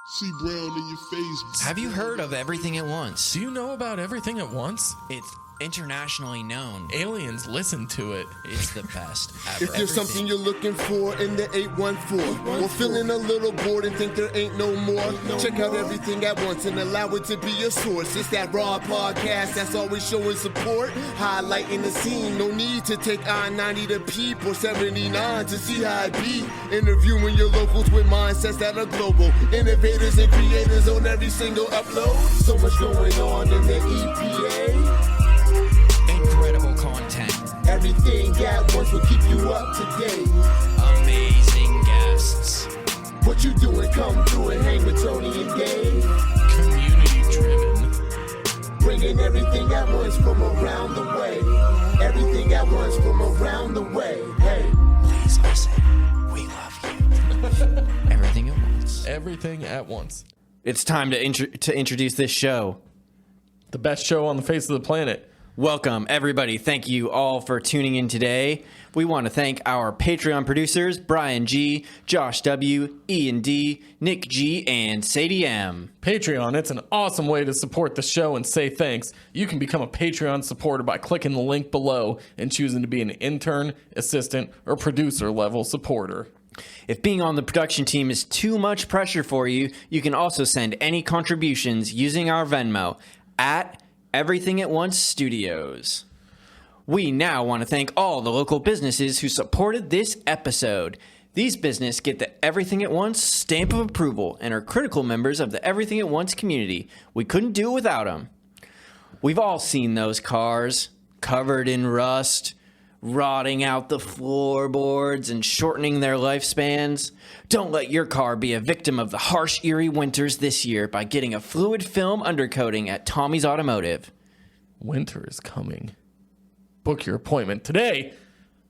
See Brown in your face. Have you heard of Everything at Once? Do you know about Everything at Once? It's internationally known. Aliens listen to it. It's the best ever. If there's something you're looking for in the 814, or feeling a little bored and think there ain't no more, check out Everything at Once and allow it to be your source. It's that raw podcast that's always showing support, highlighting the scene. No need to take I-90 to Peep or 79 to see how it be. Interviewing your locals with mindsets that are global. Innovators and creators on every single upload. So much going on in the EPA. Incredible content. Everything at Once will keep you up to date. Amazing guests. What you doing? Come through and hang with Tony and Dave. Community driven. Bringing everything at once from around the way. Everything at once from around the way. Hey. Please listen. We love you. Everything at Once. Everything at Once. It's time to introduce this show. The best show on the face of the planet. Welcome, everybody. Thank you all for tuning in today. We want to thank our Patreon producers, Brian G., Josh W., Ian D., Nick G., and Sadie M. Patreon, it's an awesome way to support the show and say thanks. You can become a Patreon supporter by clicking the link below and choosing to be an intern, assistant, or producer level supporter. If being on the production team is too much pressure for you, you can also send any contributions using our Venmo at Everything at Once Studios. We now want to thank all the local businesses who supported this episode. These businesses get the Everything at Once stamp of approval and are critical members of the Everything at Once community. We couldn't do it without them. We've all seen those cars covered in rust, rotting out the floorboards and shortening their lifespans. Don't let your car be a victim of the harsh Erie winters this year by getting a fluid film undercoating at Tommy's Automotive. Winter is coming. Book your appointment today.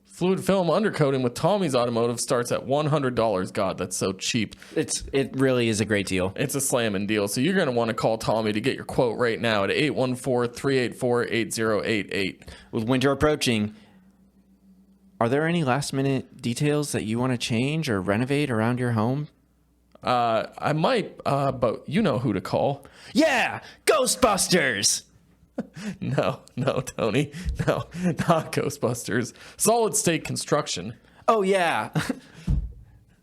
Fluid film undercoating with Tommy's Automotive starts at $100. God, that's so cheap. It really is a great deal. It's a slamming deal. So you're going to want to call Tommy to get your quote right now at 814-384-8088. With winter approaching, are there any last-minute details that you want to change or renovate around your home? I might, but you know who to call. Yeah! Ghostbusters! No, Tony. No, not Ghostbusters. Solid State Construction. Oh, yeah.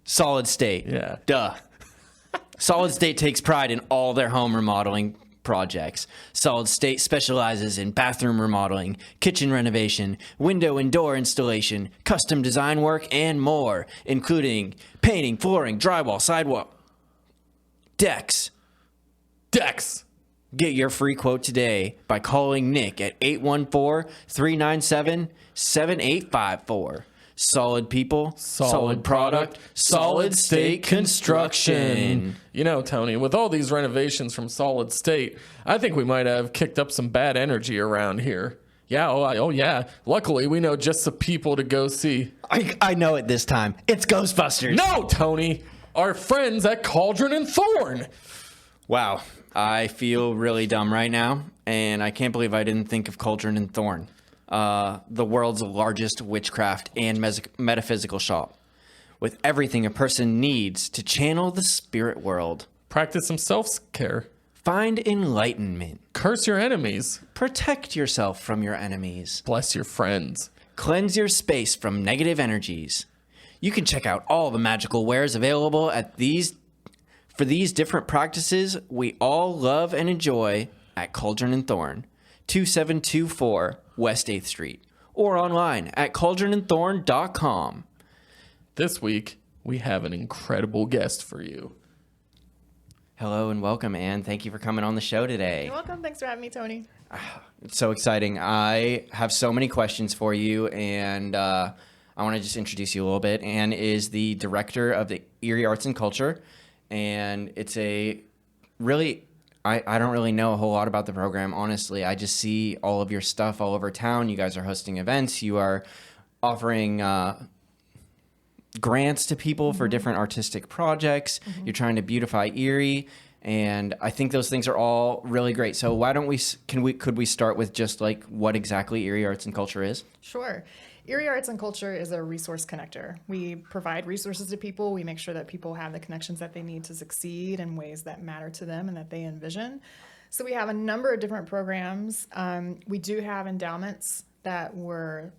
Solid State. Yeah. Duh. Solid State takes pride in all their home remodeling projects. Solid State specializes in bathroom remodeling, kitchen renovation, window and door installation, custom design work, and more, including painting, flooring, drywall, sidewalk, decks. Get your free quote today by calling Nick at 814-397-7854. Solid people, solid product, solid state construction. You know, Tony, with all these renovations from Solid State, I think we might have kicked up some bad energy around here. Yeah, oh yeah. Luckily, we know just the people to go see. I know it this time. It's Ghostbusters. No, Tony. Our friends at Cauldron and Thorne. Wow. I feel really dumb right now, and I can't believe I didn't think of Cauldron and Thorne. The world's largest witchcraft and metaphysical shop, with everything a person needs to channel the spirit world. Practice some self-care. Find enlightenment. Curse your enemies. Protect yourself from your enemies. Bless your friends. Cleanse your space from negative energies. You can check out all the magical wares available for these different practices we all love and enjoy at Cauldron and Thorne, 2724 West 8th Street, or online at cauldronandthorne.com. This week, we have an incredible guest for you. Hello and welcome, Anne. Thank you for coming on the show today. You're welcome. Thanks for having me, Tony. It's so exciting. I have so many questions for you, and I want to just introduce you a little bit. Anne is the director of the Erie Arts and Culture, and it's a really... I don't really know a whole lot about the program, honestly. I just see all of your stuff all over town. You guys are hosting events. You are offering grants to people for different artistic projects. You're trying to beautify Erie, and I think those things are all really great. So why don't could we start with just like what exactly Erie Arts and Culture is? Sure. Erie Arts and Culture is a resource connector. We provide resources to people. We make sure that people have the connections that they need to succeed in ways that matter to them and that they envision. So we have a number of different programs. We do have endowments that were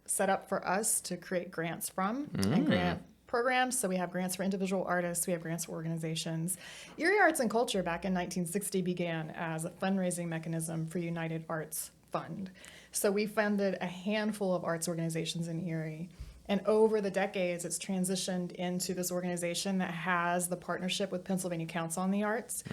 set up for us to create grants from and grant programs. So we have grants for individual artists. We have grants for organizations. Erie Arts and Culture back in 1960 began as a fundraising mechanism for United Arts Fund. So we funded a handful of arts organizations in Erie. And over the decades, it's transitioned into this organization that has the partnership with Pennsylvania Council on the Arts.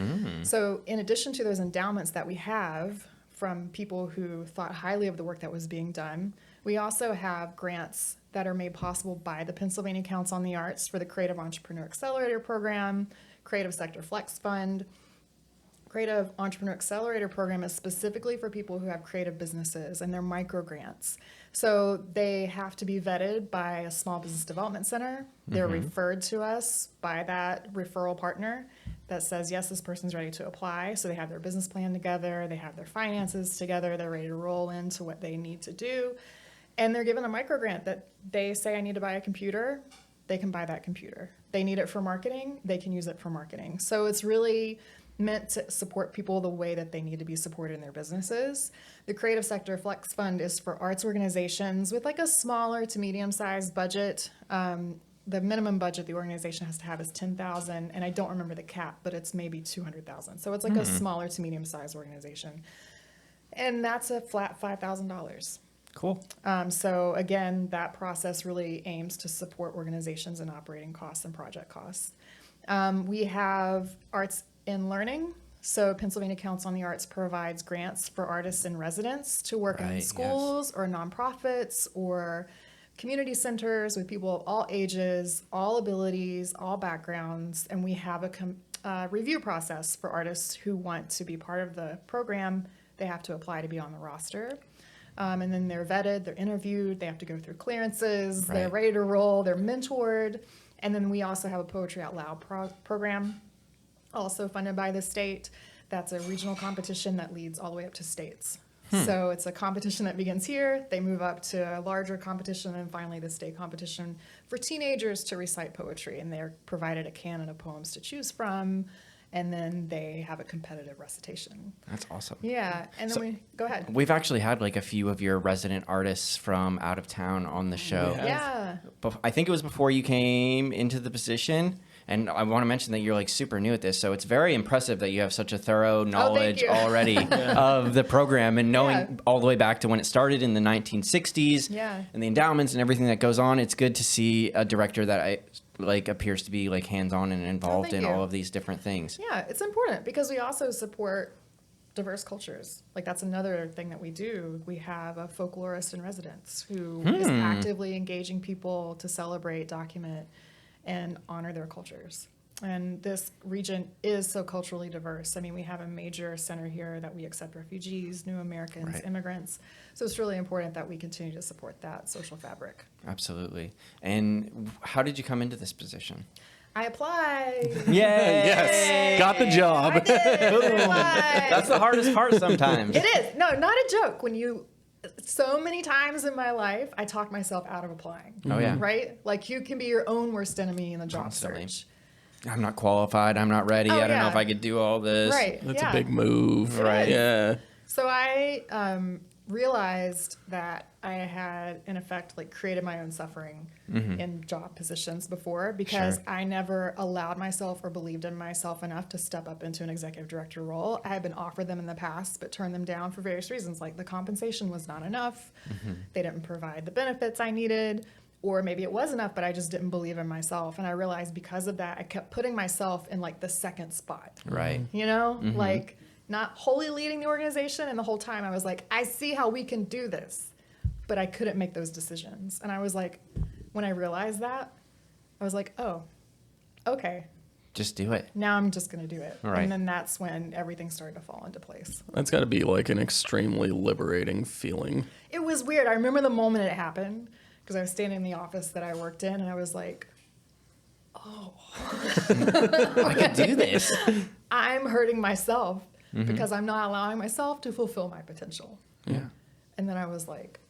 So in addition to those endowments that we have from people who thought highly of the work that was being done, we also have grants that are made possible by the Pennsylvania Council on the Arts for the Creative Entrepreneur Accelerator Program, Creative Sector Flex Fund. Creative Entrepreneur Accelerator Program is specifically for people who have creative businesses, and they're micro grants. So they have to be vetted by a small business development center. They're referred to us by that referral partner that says, yes, this person's ready to apply. So they have their business plan together, they have their finances together, they're ready to roll into what they need to do. And they're given a micro grant that they say, I need to buy a computer. They can buy that computer. They need it for marketing. They can use it for marketing. So it's really meant to support people the way that they need to be supported in their businesses. The Creative Sector Flex Fund is for arts organizations with like a smaller to medium-sized budget. The minimum budget the organization has to have is $10,000, and I don't remember the cap, but it's maybe $200,000. So it's like a smaller to medium-sized organization. And that's a flat $5,000. Cool. So again, that process really aims to support organizations in operating costs and project costs. We have arts in learning. So Pennsylvania Council on the Arts provides grants for artists in residence to work in schools or nonprofits or community centers with people of all ages, all abilities, all backgrounds. And we have a review process for artists who want to be part of the program. They have to apply to be on the roster. And then they're vetted, they're interviewed, they have to go through clearances, they're ready to roll, they're mentored. And then we also have a Poetry Out Loud program, also funded by the state. That's a regional competition that leads all the way up to states. So it's a competition that begins here, they move up to a larger competition, and finally the state competition for teenagers to recite poetry. And they're provided a canon of poems to choose from, and then they have a competitive recitation. That's awesome. Yeah, and then go ahead. We've actually had like a few of your resident artists from out of town on the show. Yeah. I think it was before you came into the position. And I want to mention that you're like super new at this, so it's very impressive that you have such a thorough knowledge already of the program and knowing all the way back to when it started in the 1960s and the endowments and everything that goes on. It's good to see a director that appears to be like hands-on and involved in all of these different things. Yeah, it's important because we also support diverse cultures. Like that's another thing that we do. We have a folklorist in residence who is actively engaging people to celebrate, document, and honor their cultures. And this region is so culturally diverse. I mean, we have a major center here that we accept refugees, new Americans, immigrants. So it's really important that we continue to support that social fabric. Absolutely. And how did you come into this position? I applied. Yay! Yes, got the job. I did. I applied. That's the hardest part sometimes. It is. No, not a joke. So many times in my life, I talked myself out of applying. Oh, yeah. Right? Like you can be your own worst enemy in the job Constantly. search. I'm not qualified. I'm not ready. I don't know if I could do all this. Right. That's a big move. Right. Yeah. So I realized that I had, in effect, like created my own suffering in job positions before because I never allowed myself or believed in myself enough to step up into an executive director role. I had been offered them in the past, but turned them down for various reasons. Like the compensation was not enough. They didn't provide the benefits I needed. Or maybe it was enough, but I just didn't believe in myself. And I realized because of that, I kept putting myself in like the second spot. Right. You know, like not wholly leading the organization. And the whole time I was like, I see how we can do this, but I couldn't make those decisions. And I was like, when I realized that, I was like, oh, okay. Just do it. Now I'm just going to do it. Right. And then that's when everything started to fall into place. That's got to be like an extremely liberating feeling. It was weird. I remember the moment it happened because I was standing in the office that I worked in and I was like, oh. I can do this. I'm hurting myself because I'm not allowing myself to fulfill my potential. Yeah. And then I was like,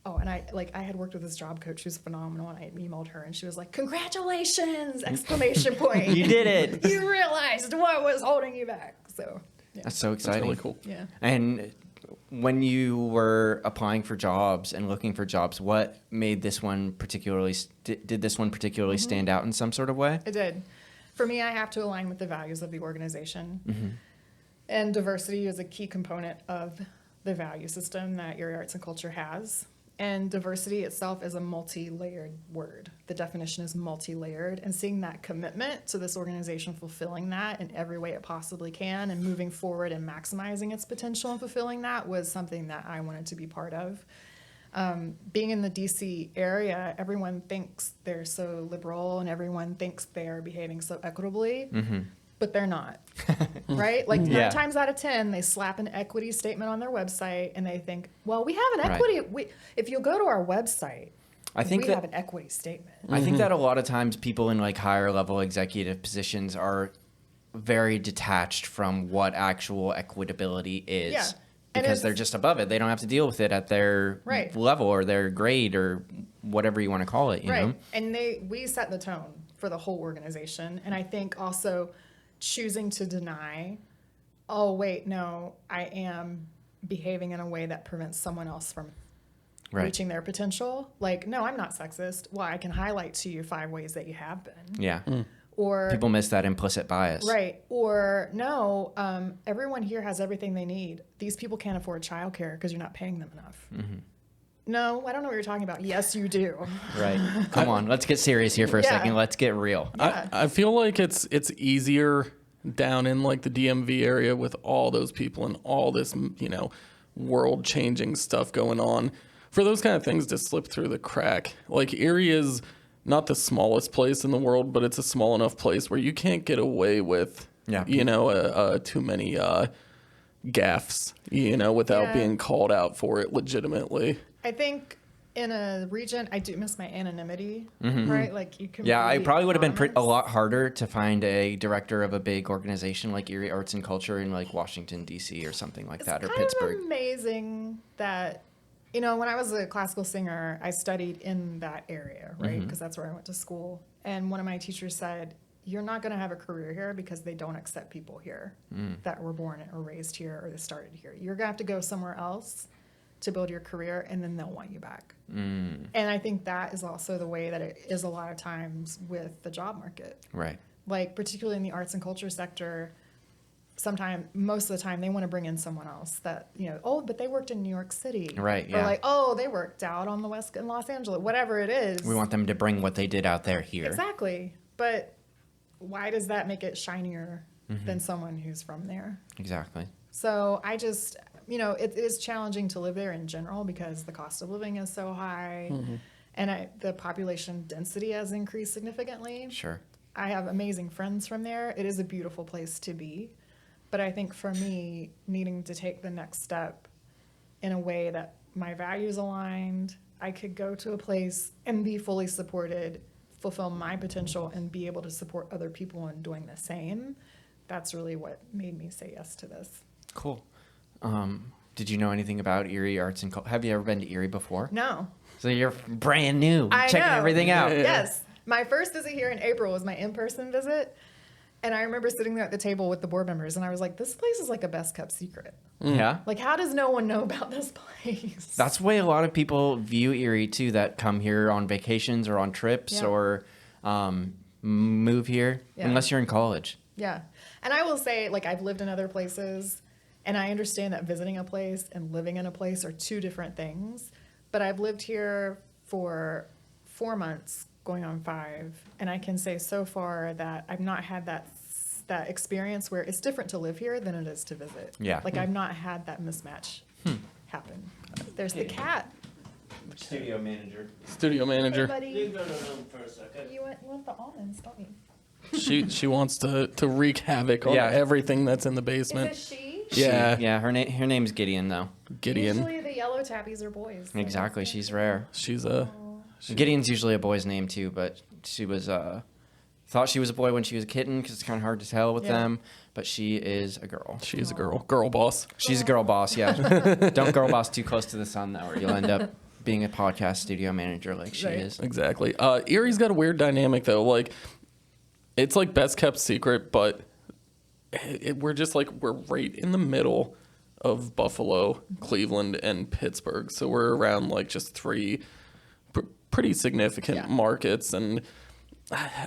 Oh, and I had worked with this job coach who's phenomenal, and I emailed her, and she was like, "Congratulations!" Exclamation point. You did it. You realized what was holding you back. So yeah. That's so exciting. That's really cool. Yeah. And when you were applying for jobs and looking for jobs, what made this one particularly, did this one particularly stand out in some sort of way? It did. For me, I have to align with the values of the organization. Mm-hmm. And diversity is a key component of the value system that Erie Arts and Culture has. And diversity itself is a multi-layered word. The definition is multi-layered, and seeing that commitment to this organization fulfilling that in every way it possibly can and moving forward and maximizing its potential and fulfilling that was something that I wanted to be part of. Being in the DC area, everyone thinks they're so liberal and everyone thinks they're behaving so equitably. Mm-hmm. But they're not, right? Like 9 Yeah. times out of 10, they slap an equity statement on their website and they think, well, we have an Right. equity. If you go to our website, I think we that have an equity statement. I think that a lot of times people in like higher level executive positions are very detached from what actual equitability is. Yeah. And Because it's- they're just above it. They don't have to deal with it at their Right. level or their grade or whatever you want to call it, you know? And we set the tone for the whole organization. And I think also choosing to deny, oh, wait, no, I am behaving in a way that prevents someone else from Right. reaching their potential. Like, no, I'm not sexist. Well, I can highlight to you 5 ways that you have been. Yeah. Or People miss that implicit bias. right. Or no, everyone here has everything they need. These people can't afford childcare because you're not paying them enough. Mm-hmm. No, I don't know what you're talking about. Yes, you do. Right. Come on, let's get serious here for a Yeah. second. Let's get real. I feel like it's easier down in like the DMV area with all those people and all this, world changing stuff going on for those kind of things to slip through the crack. Like Erie is not the smallest place in the world, but it's a small enough place where you can't get away with, Yeah. too many gaffes, without Yeah. being called out for it legitimately. I think in a region, I do miss my anonymity, right? Like you can. Mm-hmm. Yeah, I be probably would have been a anonymous. lot harder to find a director of a big organization like Erie Arts and Culture in like Washington, D.C. or something like that, or It's Pittsburgh. kind of amazing that, when I was a classical singer, I studied in that area, right? Because that's where I went to school. And one of my teachers said, you're not going to have a career here because they don't accept people here that were born or raised here or that started here. You're going to have to go somewhere else to build your career, and then they'll want you back. And I think that is also the way that it is a lot of times with the job market. Right. Like, particularly in the arts and culture sector, most of the time, they want to bring in someone else that, but they worked in New York City. Right, Or yeah. like, they worked out on the West in Los Angeles, whatever it is. We want them to bring what they did out there here. Exactly. But why does that make it shinier than someone who's from there? Exactly. So I just, it is challenging to live there in general because the cost of living is so high and the population density has increased significantly. Sure. I have amazing friends from there. It is a beautiful place to be. But I think for me, needing to take the next step in a way that my values aligned, I could go to a place and be fully supported, fulfill my potential, and be able to support other people in doing the same. That's really what made me say yes to this. Cool. Did you know anything about Erie Arts and Culture? Have you ever been to Erie before? No. So you're brand new, I checking know. everything out. Yes. My first visit here in April was my in-person visit. And I remember sitting there at the table with the board members, and I was like, this place is like a best-kept secret. Yeah. Like, how does no one know about this place? That's the way a lot of people view Erie too, that come here on vacations or on trips Yeah. or move here, Yeah. unless you're in college. Yeah. And I will say, like, I've lived in other places, and I understand that visiting a place and living in a place are 2 different things. But I've lived here for 4 months, going on 5, and I can say so far that I've not had that experience where it's different to live here than it is to visit. Yeah. Like, I've not had that mismatch happen. There's the cat. Studio manager. Studio manager. Hey, buddy. You go to room for a second. You want the almonds, don't you? She wants to wreak havoc on Yeah. everything that's in the basement. Is it she? Yeah. Yeah, her name's Gideon though. Gideon. Usually the yellow tabbies are boys. so Exactly, that's she's good. rare. She's Gideon's usually a boy's name too, but she was thought she was a boy when she was a kitten because it's kind of hard to tell with Yeah. them. But she is a girl. she's a girl boss. She's a girl boss. Yeah, don't girl boss too close to the sun though, or you'll end up being a podcast studio manager like she Right. is. Exactly. Erie's got a weird dynamic though. Like, it's like best kept secret, but we're just like we're right in the middle of Buffalo, Cleveland, and Pittsburgh. So we're around like just three pretty significant markets, and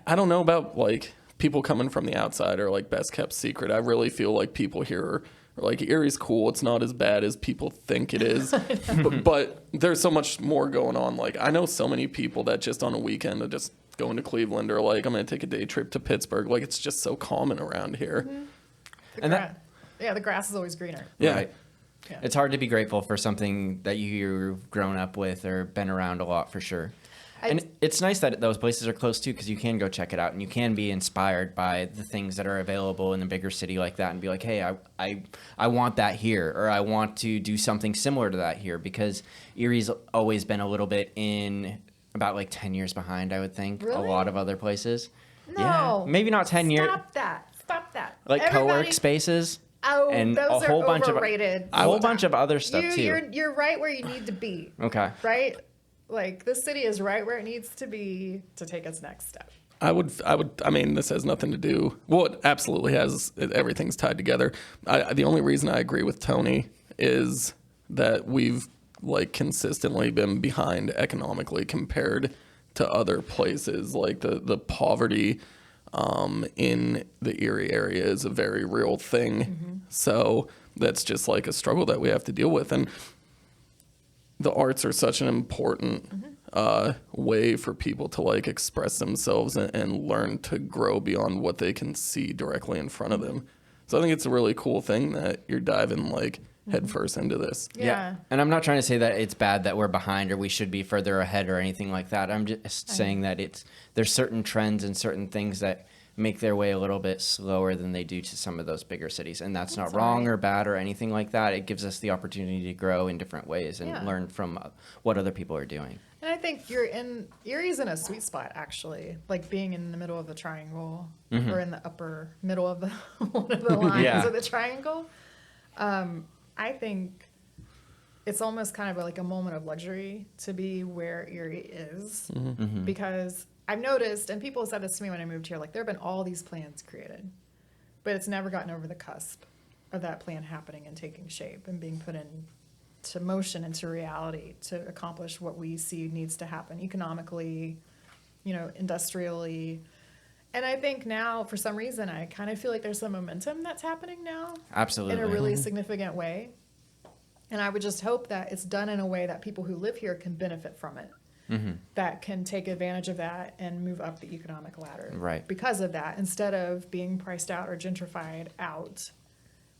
I don't know about like people coming from the outside or like best kept secret. I really feel like people here are like, Erie's cool. It's not as bad as people think it is. but there's so much more going on. Like, I know so many people that just on a weekend are just going to Cleveland, or like, I'm going to take a day trip to Pittsburgh. Like, it's just so common around here. The grass is always greener. Yeah. Right. Yeah. It's hard to be grateful for something that you've grown up with or been around a lot, for sure. And it's nice that those places are close too, because you can go check it out and you can be inspired by the things that are available in a bigger city like that and be like, hey, I want that here, or I want to do something similar to that here, because Erie's always been a little bit in about like 10 years behind, I would think, Really? a lot of other places. No. Yeah, maybe not 10 years. Stop that. Like co-work spaces. Oh, and those a whole are bunch overrated. of a whole bunch of other stuff too. You're right where you need to be. Okay. Right? Like, this city is right where it needs to be to take its next step. I mean, this has nothing to do. Well, it absolutely has. Everything's tied together. The only reason I agree with Tony is that we've like consistently been behind economically compared to other places. Like the poverty in the Erie area is a very real thing. Mm-hmm. So that's just like a struggle that we have to deal with. And the arts are such an important way for people to like express themselves and learn to grow beyond what they can see directly in front of them. So I think it's a really cool thing that you're diving like headfirst into this. Yeah. And I'm not trying to say that it's bad that we're behind or we should be further ahead or anything like that. I'm just saying that there's certain trends and certain things that make their way a little bit slower than they do to some of those bigger cities. And that's not wrong or bad or anything like that. It gives us the opportunity to grow in different ways and learn from what other people are doing. And I think Erie's in a sweet spot, actually, like being in the middle of the triangle or in the upper middle of the one of the lines of the triangle. I think it's almost kind of like a moment of luxury to be where Erie is, because I've noticed, and people said this to me when I moved here, like there have been all these plans created, but it's never gotten over the cusp of that plan happening and taking shape and being put into motion, into reality to accomplish what we see needs to happen economically, industrially. And I think now, for some reason, I kind of feel like there's some momentum that's happening now. Absolutely. In a really significant way. And I would just hope that it's done in a way that people who live here can benefit from it. That can take advantage of that and move up the economic ladder. Right. Because of that, instead of being priced out or gentrified out,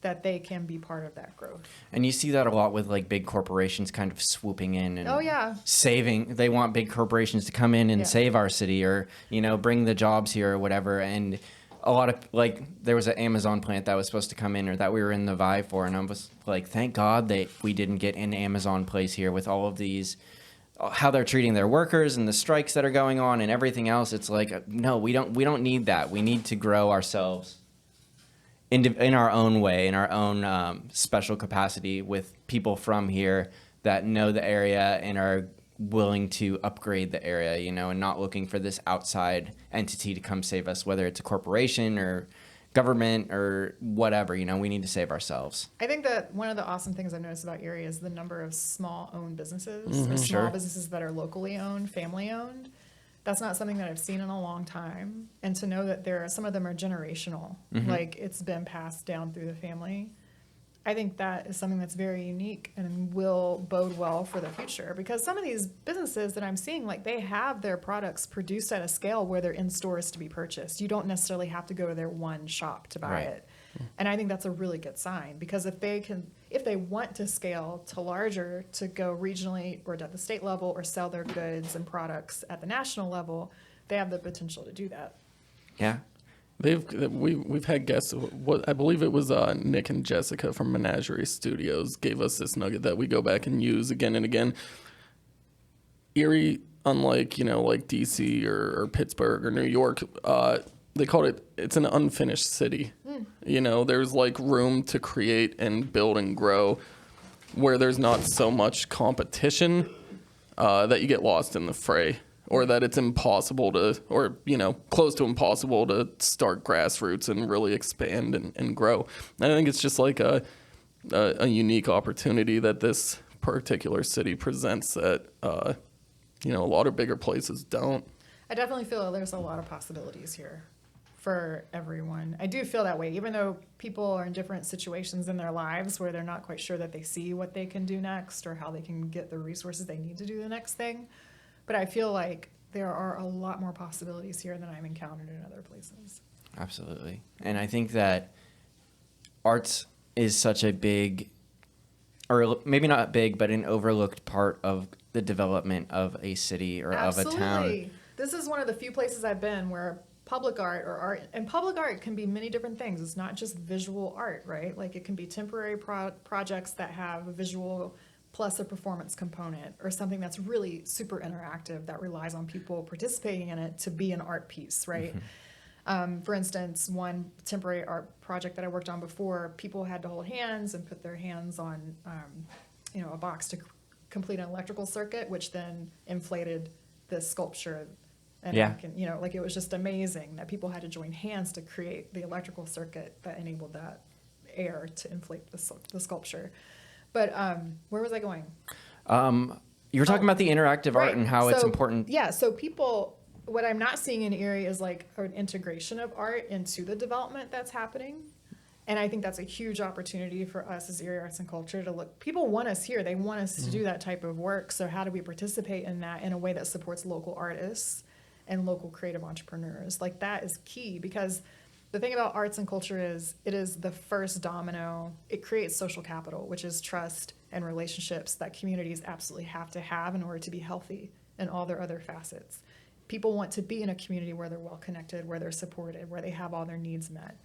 that they can be part of that growth. And you see that a lot with like big corporations kind of swooping in and saving. They want big corporations to come in and save our city, or bring the jobs here or whatever. And a lot of like there was an Amazon plant that was supposed to come in or that we were in the vibe for, and I was like, thank God that we didn't get an Amazon place here with all of these, how they're treating their workers and the strikes that are going on and everything else. It's like, no, we don't need that. We need to grow ourselves in our own way, in our own special capacity, with people from here that know the area and are willing to upgrade the area, and not looking for this outside entity to come save us, whether it's a corporation or government or whatever. We need to save ourselves. I think that one of the awesome things I've noticed about Erie is the number of small-owned businesses, or small businesses that are locally owned, family-owned. That's not something that I've seen in a long time. And to know that some of them are generational, like it's been passed down through the family. I think that is something that's very unique and will bode well for the future, because some of these businesses that I'm seeing, like they have their products produced at a scale where they're in stores to be purchased. You don't necessarily have to go to their one shop to buy it. And I think that's a really good sign, because if they want to scale to larger, to go regionally or at the state level, or sell their goods and products at the national level, they have the potential to do that. Yeah. We've had guests. What I believe it was Nick and Jessica from Menagerie Studios gave us this nugget that we go back and use again and again. Erie, unlike like DC or Pittsburgh or New York, they called it's an unfinished city. There's like room to create and build and grow, where there's not so much competition. that you get lost in the fray, or that it's impossible to, or, close to impossible to start grassroots and really expand and grow. And I think it's just like a unique opportunity that this particular city presents that, a lot of bigger places don't. I definitely feel there's a lot of possibilities here for everyone. I do feel that way, even though people are in different situations in their lives where they're not quite sure that they see what they can do next or how they can get the resources they need to do the next thing. But I feel like there are a lot more possibilities here than I've encountered in other places. Absolutely. And I think that arts is such a big, or maybe not big, but an overlooked part of the development of a city or Absolutely. of a town. This is one of the few places I've been where public art or art, and public art can be many different things. It's not just visual art, right? Like it can be temporary projects that have a visual plus a performance component, or something that's really super interactive that relies on people participating in it to be an art piece, right? For instance, one temporary art project that I worked on before, people had to hold hands and put their hands on, a box to complete an electrical circuit, which then inflated the sculpture. And it was just amazing that people had to join hands to create the electrical circuit that enabled that air to inflate the sculpture. But where was I going? You were talking about the interactive art and how it's important. Yeah, so what I'm not seeing in Erie is like an integration of art into the development that's happening. And I think that's a huge opportunity for us as Erie Arts and Culture to look. People want us here. They want us to do that type of work. So how do we participate in that in a way that supports local artists and local creative entrepreneurs? Like that is key, because the thing about arts and culture is it is the first domino. It creates social capital, which is trust and relationships that communities absolutely have to have in order to be healthy in all their other facets. People want to be in a community where they're well connected, where they're supported, where they have all their needs met.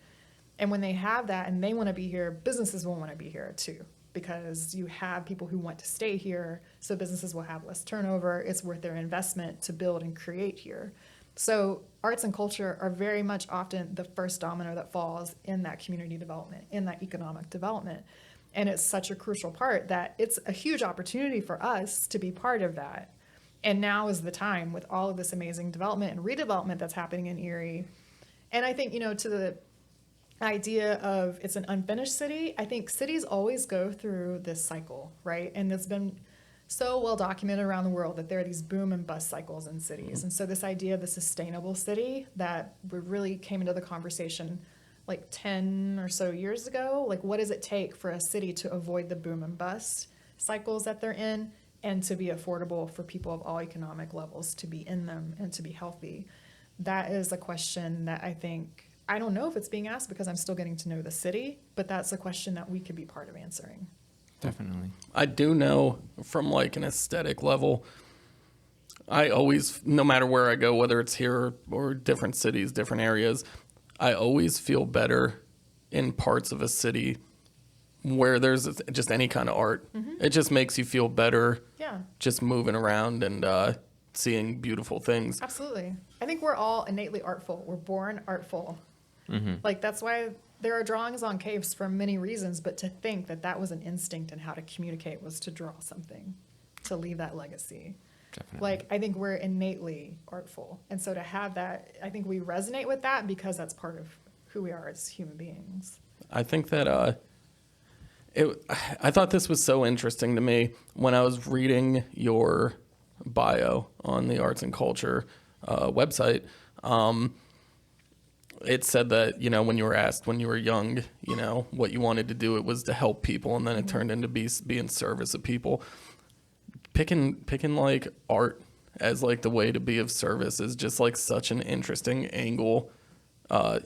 And when they have that and they want to be here, businesses will want to be here too, because you have people who want to stay here, so businesses will have less turnover. It's worth their investment to build and create here. So arts and culture are very much often the first domino that falls in that community development, in that economic development. And it's such a crucial part that it's a huge opportunity for us to be part of that. And now is the time with all of this amazing development and redevelopment that's happening in Erie. And I think, to the idea of it's an unfinished city, I think cities always go through this cycle, right? And it's been so well documented around the world that there are these boom and bust cycles in cities. And so this idea of the sustainable city that we really came into the conversation like 10 or so years ago, like what does it take for a city to avoid the boom and bust cycles that they're in and to be affordable for people of all economic levels to be in them and to be healthy? That is a question that I don't know if it's being asked because I'm still getting to know the city, but that's a question that we could be part of answering. Definitely. I do know from like an aesthetic level, I always, no matter where I go, whether it's here or different cities, different areas, I always feel better in parts of a city where there's just any kind of art. It just makes you feel better. Yeah. Just moving around and seeing beautiful things. Absolutely. I think we're all innately artful. We're born artful. Like that's why there are drawings on caves for many reasons, but to think that that was an instinct and how to communicate was to draw something, to leave that legacy. Definitely. Like I think we're innately artful. And so to have that, I think we resonate with that because that's part of who we are as human beings. I think that I thought this was so interesting to me when I was reading your bio on the Arts and Culture website. It said that, when you were asked when you were young, what you wanted to do, it was to help people, and then it turned into be in service of people. Picking like art as like the way to be of service is just like such an interesting angle,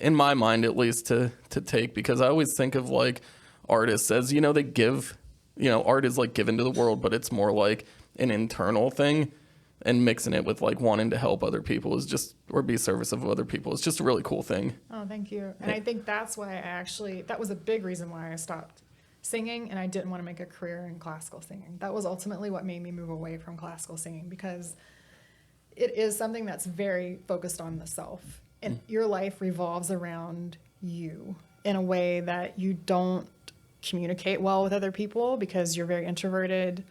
in my mind at least, to take, because I always think of like artists as, they give, art is like given to the world, but it's more like an internal thing. And mixing it with like wanting to help other people is just, or be service of other people, is just a really cool thing. Oh, thank you. And I think that's why that was a big reason why I stopped singing and I didn't want to make a career in classical singing. That was ultimately what made me move away from classical singing, because it is something that's very focused on the self. And your life revolves around you in a way that you don't communicate well with other people because you're very introverted.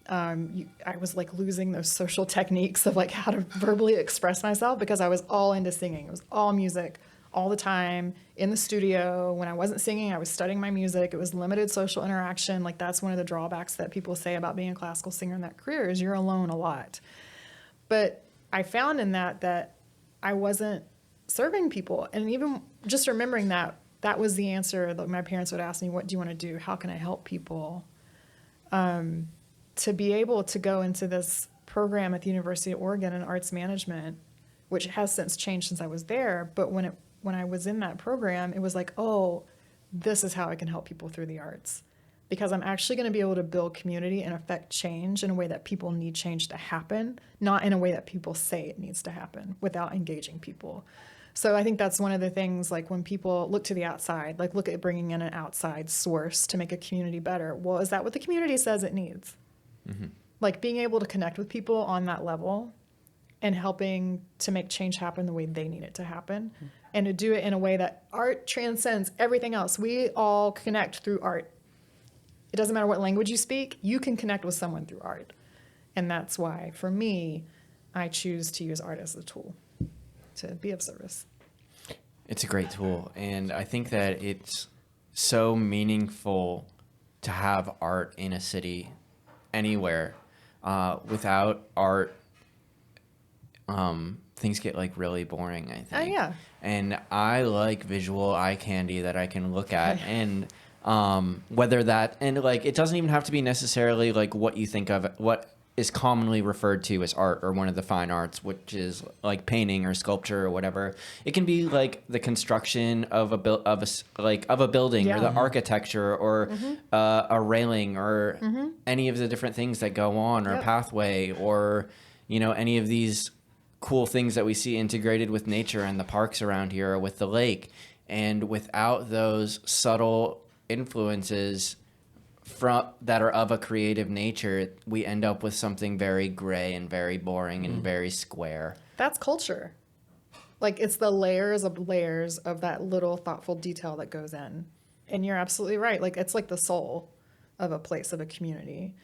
I was like losing those social techniques of like how to verbally express myself because I was all into singing. It was all music all the time in the studio. When I wasn't singing, I was studying my music. It was limited social interaction. Like that's one of the drawbacks that people say about being a classical singer in that career is you're alone a lot. But I found in that I wasn't serving people. And even just remembering that was the answer that my parents would ask me, what do you want to do? How can I help people? To be able to go into this program at the University of Oregon in arts management, which has since changed since I was there. But when I was in that program, it was like, oh, this is how I can help people through the arts. Because I'm actually going to be able to build community and affect change in a way that people need change to happen, not in a way that people say it needs to happen without engaging people. So I think that's one of the things, like when people look to the outside, like look at bringing in an outside source to make a community better. Well, is that what the community says it needs? Mm-hmm. Like being able to connect with people on that level and helping to make change happen the way they need it to happen, and to do it in a way that art transcends everything else. We all connect through art. It doesn't matter what language you speak, you can connect with someone through art. And that's why, for me, I choose to use art as a tool to be of service. It's a great tool, and I think that it's so meaningful to have art in a city anywhere. Without art, things get like really boring, I think. Oh, yeah. And I like visual eye candy that I can look at and whether that, and like, it doesn't even have to be necessarily like what you think of, what is commonly referred to as art or one of the fine arts, which is like painting or sculpture or whatever. It can be like the construction of a building, Yeah. or the architecture, or a railing, or any of the different things that go on, or Yep. a pathway, or any of these cool things that we see integrated with nature and the parks around here, or with the lake. And without those subtle influences that are of a creative nature, we end up with something very gray and very boring and very square. That's culture. Like it's the layers of that little thoughtful detail that goes in. And you're absolutely right. Like it's like the soul of a place, of a community.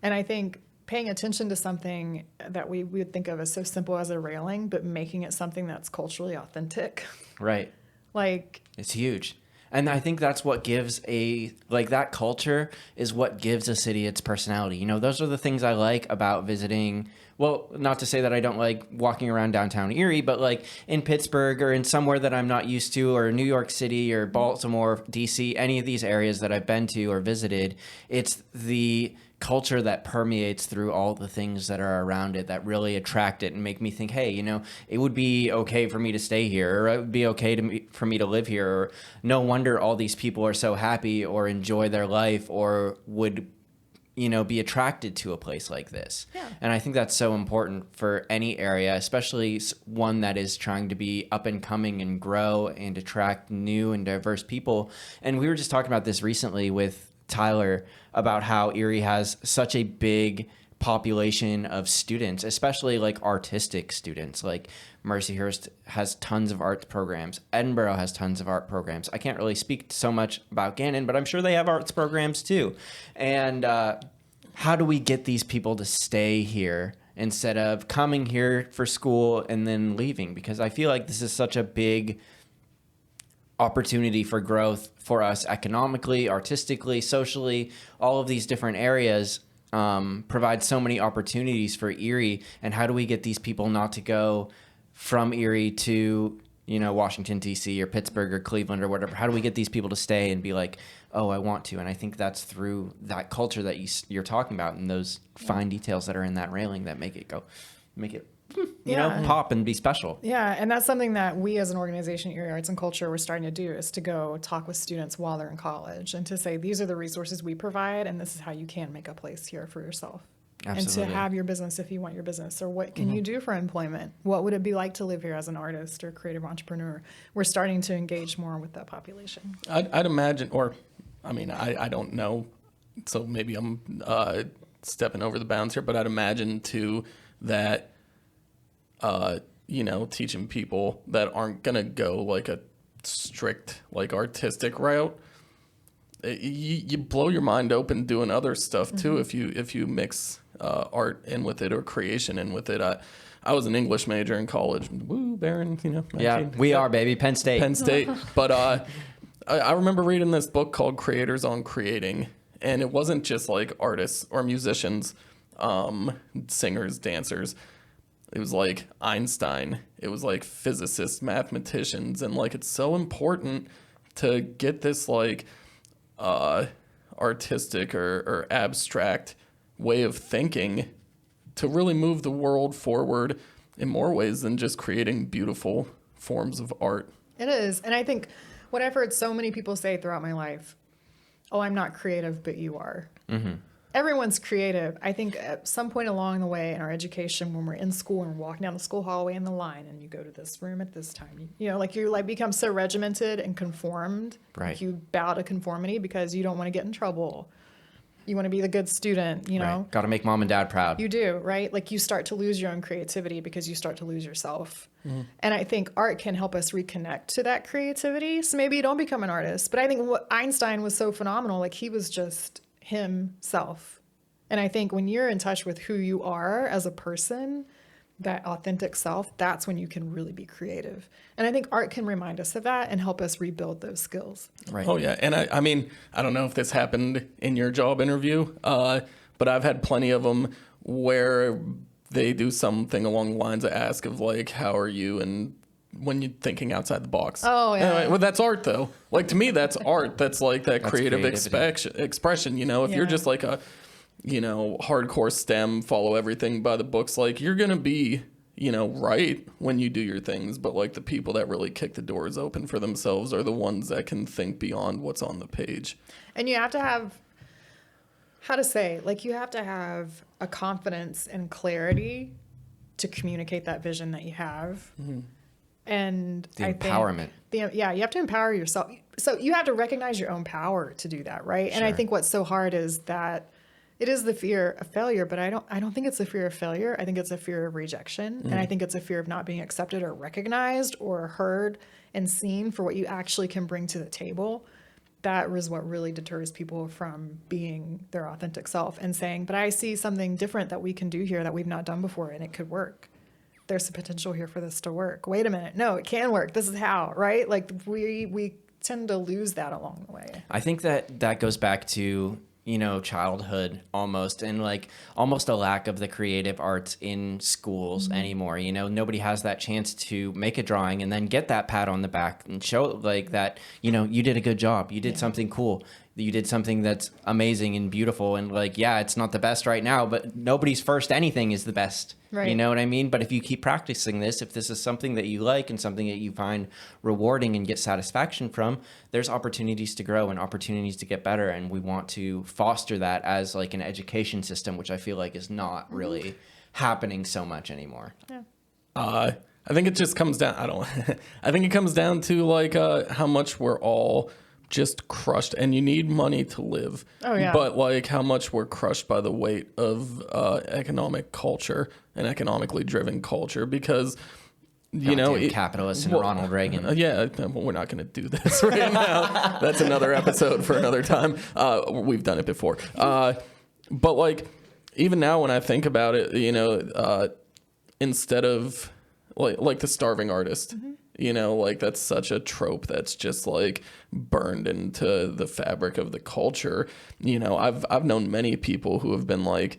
And I think paying attention to something that we would think of as so simple as a railing, but making it something that's culturally authentic. Right. Like It's huge. And I think that's what gives that culture is what gives a city its personality. Those are the things I like about visiting. Well, not to say that I don't like walking around downtown Erie, but like in Pittsburgh or in somewhere that I'm not used to, or New York City or Baltimore, DC, any of these areas that I've been to or visited, it's the culture that permeates through all the things that are around it that really attract it and make me think, hey, it would be okay for me to stay here, or it would be okay for me to live here, or no wonder all these people are so happy or enjoy their life or would be attracted to a place like this. Yeah. And I think that's so important for any area, especially one that is trying to be up and coming and grow and attract new and diverse people. And we were just talking about this recently with Tyler about how Erie has such a big population of students, especially like artistic students. Like Mercyhurst has tons of arts programs. Edinburgh has tons of art programs. I can't really speak so much about Gannon, but I'm sure they have arts programs too. And how do we get these people to stay here instead of coming here for school and then leaving? Because I feel like this is such a big opportunity for growth for us economically, artistically, socially. All of these different areas provide so many opportunities for Erie. And how do we get these people not to go from Erie to Washington, D.C. or Pittsburgh or Cleveland or whatever? How do we get these people to stay and be like, oh, I want to? And I think that's through that culture that you're talking about, and those fine details that are in that railing that make it pop and be special. Yeah, and that's something that we as an organization, Erie Arts and Culture, we're starting to do, is to go talk with students while they're in college and to say, these are the resources we provide, and this is how you can make a place here for yourself. Absolutely. And to have your business if you want your business, or what can you do for employment? What would it be like to live here as an artist or creative entrepreneur? We're starting to engage more with that population. I'd imagine, I don't know, so maybe I'm stepping over the bounds here, but I'd imagine too that teaching people that aren't going to go like a strict, like artistic route, you blow your mind open doing other stuff too if you mix art in with it or creation in with it. I was an English major in college. Woo, Baron, you know. Yeah, we are, baby. Penn State. Penn State. But I remember reading this book called Creators on Creating, and it wasn't just like artists or musicians, singers, dancers. It was like Einstein. It was like physicists, mathematicians, and like it's so important to get this like artistic or abstract way of thinking to really move the world forward in more ways than just creating beautiful forms of art. It is. And I think what I've heard so many people say throughout my life, oh, I'm not creative, but you are. Mm-hmm. Everyone's creative. I think at some point along the way in our education, when we're in school and we're walking down the school hallway in the line and you go to this room at this time, you know, like you like become so regimented and conformed. Right. Like you bow to conformity because you don't want to get in trouble. You want to be the good student, you know? Right. Got to make mom and dad proud. You do, right? Like you start to lose your own creativity because you start to lose yourself. Mm-hmm. And I think art can help us reconnect to that creativity. So maybe you don't become an artist. But I think what Einstein was so phenomenal, like he was just himself. And I think when you're in touch with who you are as a person, that authentic self, that's when you can really be creative. And I think art can remind us of that and help us rebuild those skills. Right. Oh, yeah. And I mean, I don't know if this happened in your job interview, but I've had plenty of them where they do something along the lines of ask of like, how are you? And when you're thinking outside the box. Oh, yeah. Anyway, well, that's art, though. Like, to me, that's art. That's like that creative expression. You know, if you're just like a, you know, hardcore STEM, follow everything by the books, like you're going to be, you know, right when you do your things. But like the people that really kick the doors open for themselves are the ones that can think beyond what's on the page. And you have to have, how to say, like you have to have a confidence and clarity to communicate that vision that you have. Mm-hmm. And the empowerment. You have to empower yourself. So you have to recognize your own power to do that, right? Sure. And I think what's so hard is that it is the fear of failure, but I don't think it's a fear of failure. I think it's a fear of rejection. And I think it's a fear of not being accepted or recognized or heard and seen for what you actually can bring to the table. That is what really deters people from being their authentic self and saying, but I see something different that we can do here that we've not done before and it could work. There's a potential here for this to work. Wait a minute. No, it can work. This is how, right? Like we tend to lose that along the way. I think that goes back to, you know, childhood almost, and like almost a lack of the creative arts in schools anymore. You know, nobody has that chance to make a drawing and then get that pat on the back and show like that, you know, you did a good job. You did something cool. You did something that's amazing and beautiful. And like, yeah, it's not the best right now, but nobody's first anything is the best. Right. You know what I mean? But if you keep practicing this, if this is something that you like and something that you find rewarding and get satisfaction from, there's opportunities to grow and opportunities to get better. And we want to foster that as like an education system, which I feel like is not really happening so much anymore. Yeah. I think it just comes down, I think it comes down to like how much we're all just crushed, and you need money to live. Oh, yeah. But like how much we're crushed by the weight of economic culture and economically driven culture, because you know, capitalists and Ronald Reagan. We're not going to do this right now. That's another episode for another time. We've done it before. But like even now when I think about it, you know, instead of like the starving artist. Mm-hmm. You know, like that's such a trope that's just like burned into the fabric of the culture. You know, I've known many people who have been like,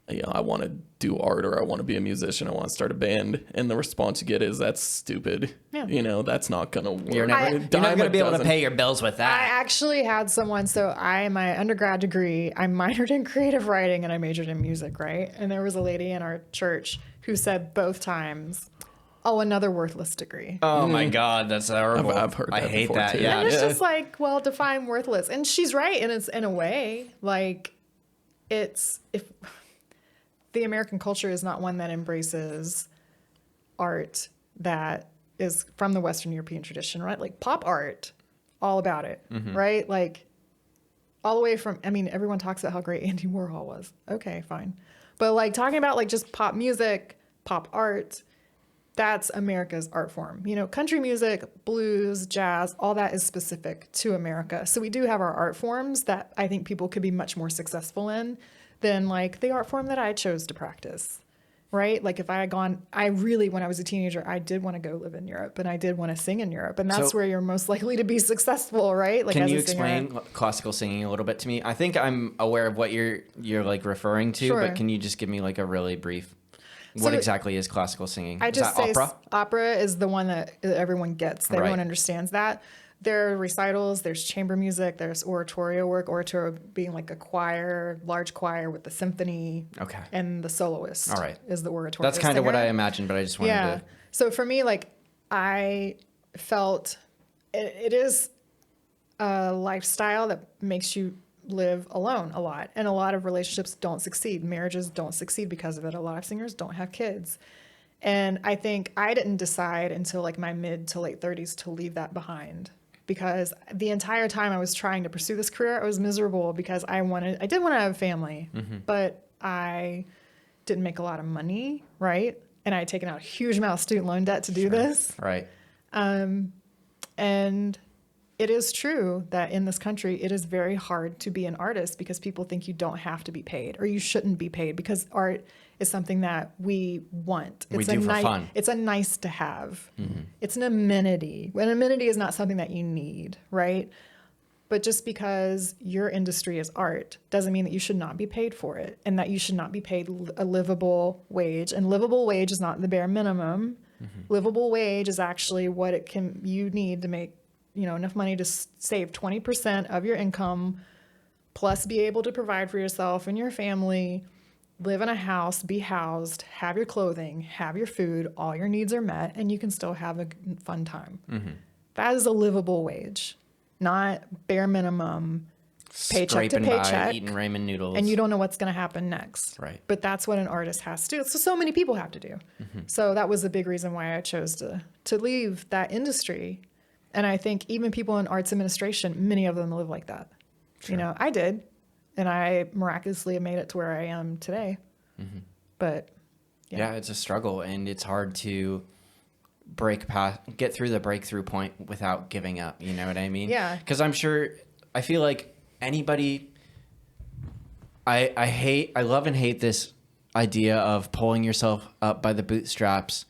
you know, I want to do art or I want to be a musician. I want to start a band. And the response you get is, that's stupid. Yeah. You know, that's not going to work. You're never going to be able to pay your bills with that. I actually had someone, my undergrad degree, I minored in creative writing and I majored in music, right? And there was a lady in our church who said both times, oh, another worthless degree. Oh my God, that's horrible. I've heard that. I hate that. Too. Yeah, and it's just like, well, define worthless, and she's right. And it's in a way, like, it's if the American culture is not one that embraces art that is from the Western European tradition, right? Like pop art, all about it, right? Like all the way from. I mean, everyone talks about how great Andy Warhol was. Okay, fine, but like talking about like just pop music, pop art. that's America's art form. You know, country music, blues, jazz, all that is specific to America. So we do have our art forms that I think people could be much more successful in than like the art form that I chose to practice. Right? Like if I had gone, when I was a teenager, I did want to go live in Europe and I did want to sing in Europe. And that's where you're most likely to be successful, right? Like, can you explain classical singing a little bit to me? I think I'm aware of what you're like referring to, but can you just give me like a really brief, what exactly is classical singing? Is that opera? Opera is the one that everyone gets. Everyone understands that. There are recitals, there's chamber music, there's oratorio work, oratorio being like a choir, large choir with the symphony, and the soloist is the oratorio. That's kind of what I imagined, but I just wanted to... So for me, like, I felt it is a lifestyle that makes you live alone a lot, and a lot of relationships don't succeed. Marriages don't succeed because of it. A lot of singers don't have kids. And I think I didn't decide until like my mid to late 30s to leave that behind. Because the entire time I was trying to pursue this career, I was miserable because I did want to have a family, but I didn't make a lot of money, right? And I had taken out a huge amount of student loan debt to do this. Right. And it is true that in this country, it is very hard to be an artist because people think you don't have to be paid or you shouldn't be paid because art is something that we want. We do for fun. It's a nice to have. It's an amenity. An amenity is not something that you need, right? But just because your industry is art doesn't mean that you should not be paid for it and that you should not be paid a livable wage. And livable wage is not the bare minimum. Livable wage is actually what you need to make, you know, enough money to save 20% of your income, plus be able to provide for yourself and your family, live in a house, be housed, have your clothing, have your food, all your needs are met, and you can still have a fun time. That is a livable wage, not bare minimum, paycheck to paycheck, eating ramen noodles, and you don't know what's going to happen next. Right. But that's what an artist has to do. So many people have to do. So that was a big reason why I chose to leave that industry. And I think even people in arts administration, many of them live like that. You know, I did. And I miraculously made it to where I am today. But yeah, it's a struggle, and it's hard to get through the breakthrough point without giving up. You know what I mean? Yeah. Because I feel like anybody, I love and hate this idea of pulling yourself up by the bootstraps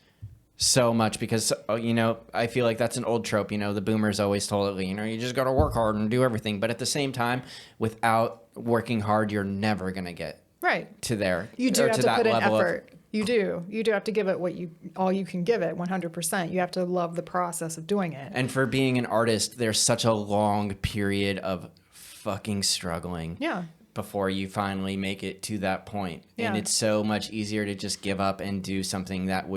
so much because, you know, I feel like that's an old trope. You know, the boomers always told it, you know, you just got to work hard and do everything. But at the same time, without working hard, you're never going to get to there. You do have to put in effort. You do have to give it all you can give it 100%. You have to love the process of doing it. And for being an artist, there's such a long period of fucking struggling. Yeah. Before you finally make it to that point. Yeah. And it's so much easier to just give up and do something that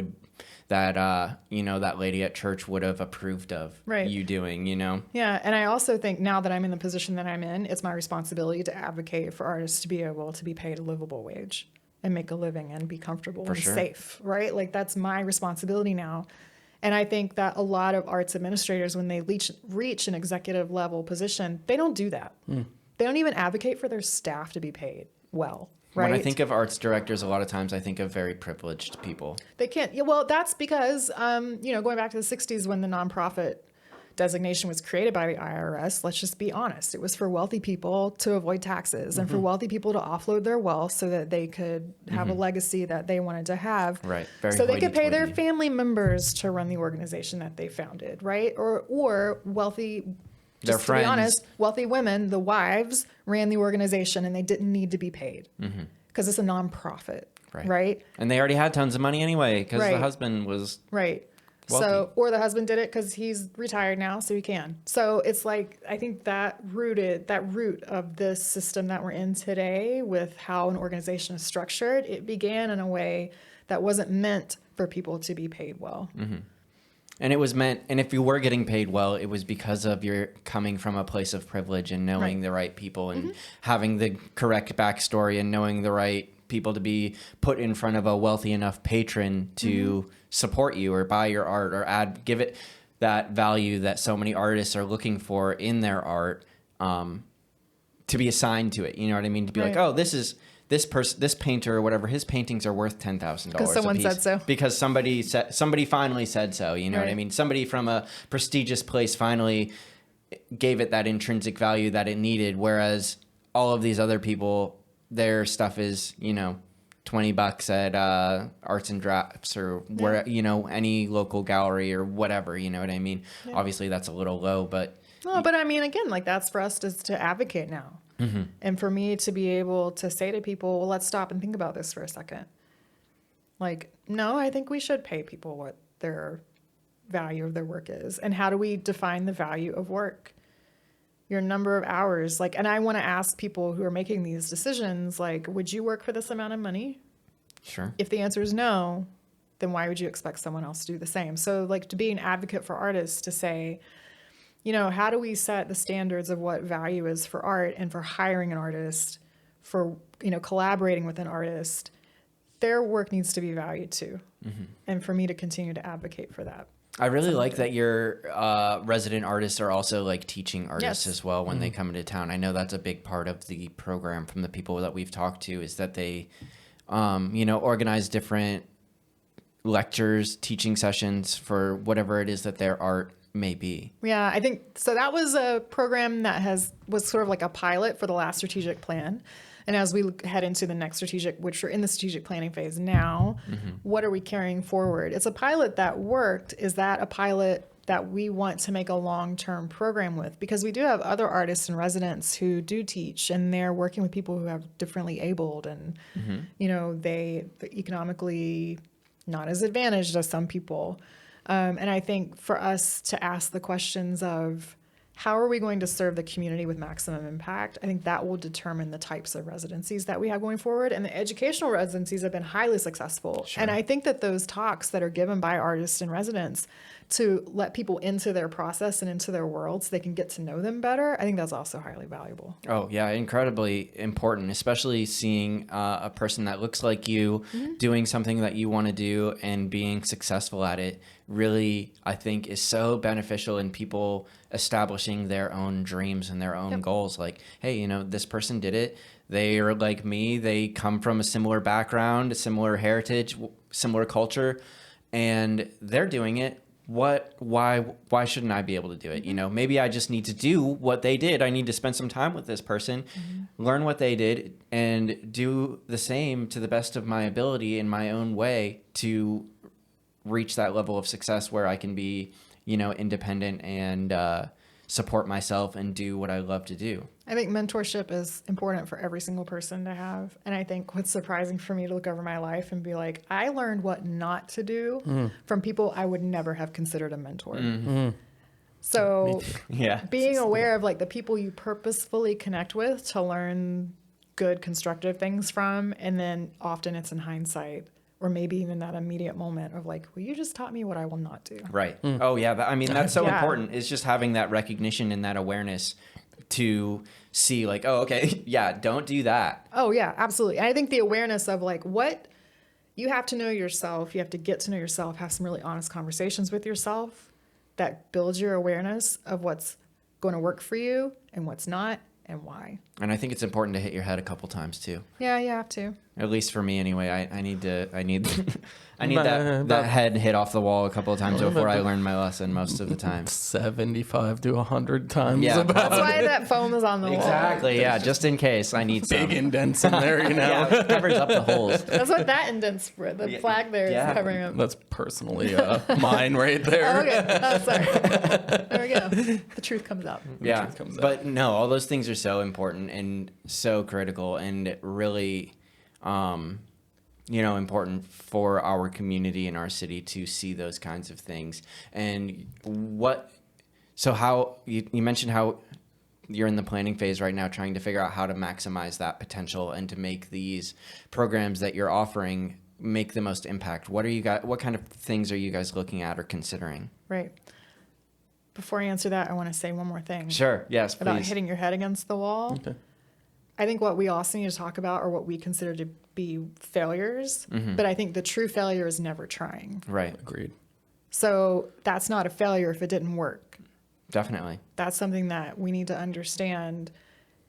you know, that lady at church would have approved of you doing, you know? Yeah. And I also think now that I'm in the position that I'm in, it's my responsibility to advocate for artists to be able to be paid a livable wage and make a living and be comfortable and safe, right? Like that's my responsibility now. And I think that a lot of arts administrators, when they reach an executive level position, they don't do that. They don't even advocate for their staff to be paid well. Right? When I think of arts directors, a lot of times I think of very privileged people. They can't. Yeah, well, that's because, you know, going back to the 60s when the nonprofit designation was created by the IRS, let's just be honest. It was for wealthy people to avoid taxes and for wealthy people to offload their wealth so that they could have a legacy that they wanted to have. Right. So they could pay their family members to run the organization that they founded, right? Or wealthy... Just to be honest, wealthy women, the wives, ran the organization and they didn't need to be paid because it's a nonprofit, right? And they already had tons of money anyway because the husband was wealthy. So, or the husband did it because he's retired now, so he can. So it's like, I think that root of this system that we're in today with how an organization is structured, it began in a way that wasn't meant for people to be paid well. And it was meant, and if you were getting paid well, it was because of your coming from a place of privilege and knowing the right people and having the correct backstory and knowing the right people to be put in front of a wealthy enough patron to support you or buy your art or give it that value that so many artists are looking for in their art, to be assigned to it. You know what I mean? To be like, oh, this is this painter or whatever, his paintings are worth $10,000 Because someone said so. Because somebody finally said so. You know what I Right. mean? Somebody from a prestigious place finally gave it that intrinsic value that it needed. Whereas all of these other people, their stuff is, you know, $20 at Arts and Drafts or where, you know, any local gallery or whatever. You know what I mean? Obviously, that's a little low, but. No, but I mean, again, like that's for us to advocate now. And for me to be able to say to people, well, let's stop and think about this for a second. Like, no, I think we should pay people what their value of their work is. And how do we define the value of work? Your number of hours. Like, and I want to ask people who are making these decisions, like, would you work for this amount of money? Sure. If the answer is no, then why would you expect someone else to do the same? So, like, to be an advocate for artists, to say, you know, how do we set the standards of what value is for art and for hiring an artist, for, you know, collaborating with an artist? Their work needs to be valued too. And for me to continue to advocate for that. I really like that your resident artists are also like teaching artists as well when they come into town. I know that's a big part of the program from the people that we've talked to, is that they, you know, organize different lectures, teaching sessions for whatever it is that their art may be. Yeah, I think so. That was a program that was sort of like a pilot for the last strategic plan. And as we head into the next strategic, which we're in the strategic planning phase now, what are we carrying forward? It's a pilot that worked. Is that a pilot that we want to make a long-term program with? Because we do have other artists and residents who do teach, and they're working with people who are differently abled, and you know, they're economically not as advantaged as some people. And I think for us to ask the questions of how are we going to serve the community with maximum impact, I think that will determine the types of residencies that we have going forward. And the educational residencies have been highly successful. Sure. And I think that those talks that are given by artists and residents to let people into their process and into their world so they can get to know them better, I think that's also highly valuable. Oh, yeah, incredibly important, especially seeing a person that looks like you doing something that you want to do and being successful at it really, I think, is so beneficial in people establishing their own dreams and their own goals. Like, hey, you know, this person did it. They are like me. They come from a similar background, a similar heritage, similar culture, and they're doing it. Why shouldn't I be able to do it? You know, maybe I just need to do what they did. I need to spend some time with this person, learn what they did, and do the same to the best of my ability in my own way to reach that level of success where I can be, you know, independent and support myself and do what I love to do. I think mentorship is important for every single person to have. And I think what's surprising for me to look over my life and be like, I learned what not to do from people I would never have considered a mentor. So being aware of like the people you purposefully connect with to learn good, constructive things from, and then often it's in hindsight, or maybe even that immediate moment of like, well, you just taught me what I will not do. Right. Oh, yeah. I mean, that's so important. It's just having that recognition and that awareness to see like, oh, okay, yeah, don't do that. Oh, yeah, absolutely. And I think the awareness of like what you have to know yourself, you have to get to know yourself, have some really honest conversations with yourself that builds your awareness of what's going to work for you and what's not and why. And I think it's important to hit your head a couple times too. Yeah, you have to. At least for me, anyway. I need that head hit off the wall a couple of times before I learn my lesson. Most of the time, 75 to 100 times. Yeah, that's why that foam is on the wall. Exactly. Yeah, just in case I need big indents in there. You know, yeah, it covers up the holes. That's what that indents for. The flag there is covering up. That's personally mine right there. Oh, okay. Oh, sorry. There we go. The truth comes out. Yeah, but no, all those things are so important and so critical and really. You know, important for our community and our city to see those kinds of things. And how you mentioned how you're in the planning phase right now, trying to figure out how to maximize that potential and to make these programs that you're offering make the most impact. What kind of things are you guys looking at or considering? Right. Before I answer that, I want to say one more thing. Sure. Yes, please. About hitting your head against the wall. Okay. I think what we also need to talk about are what we consider to be failures, but I think the true failure is never trying. Right. Agreed. So that's not a failure if it didn't work. Definitely. That's something that we need to understand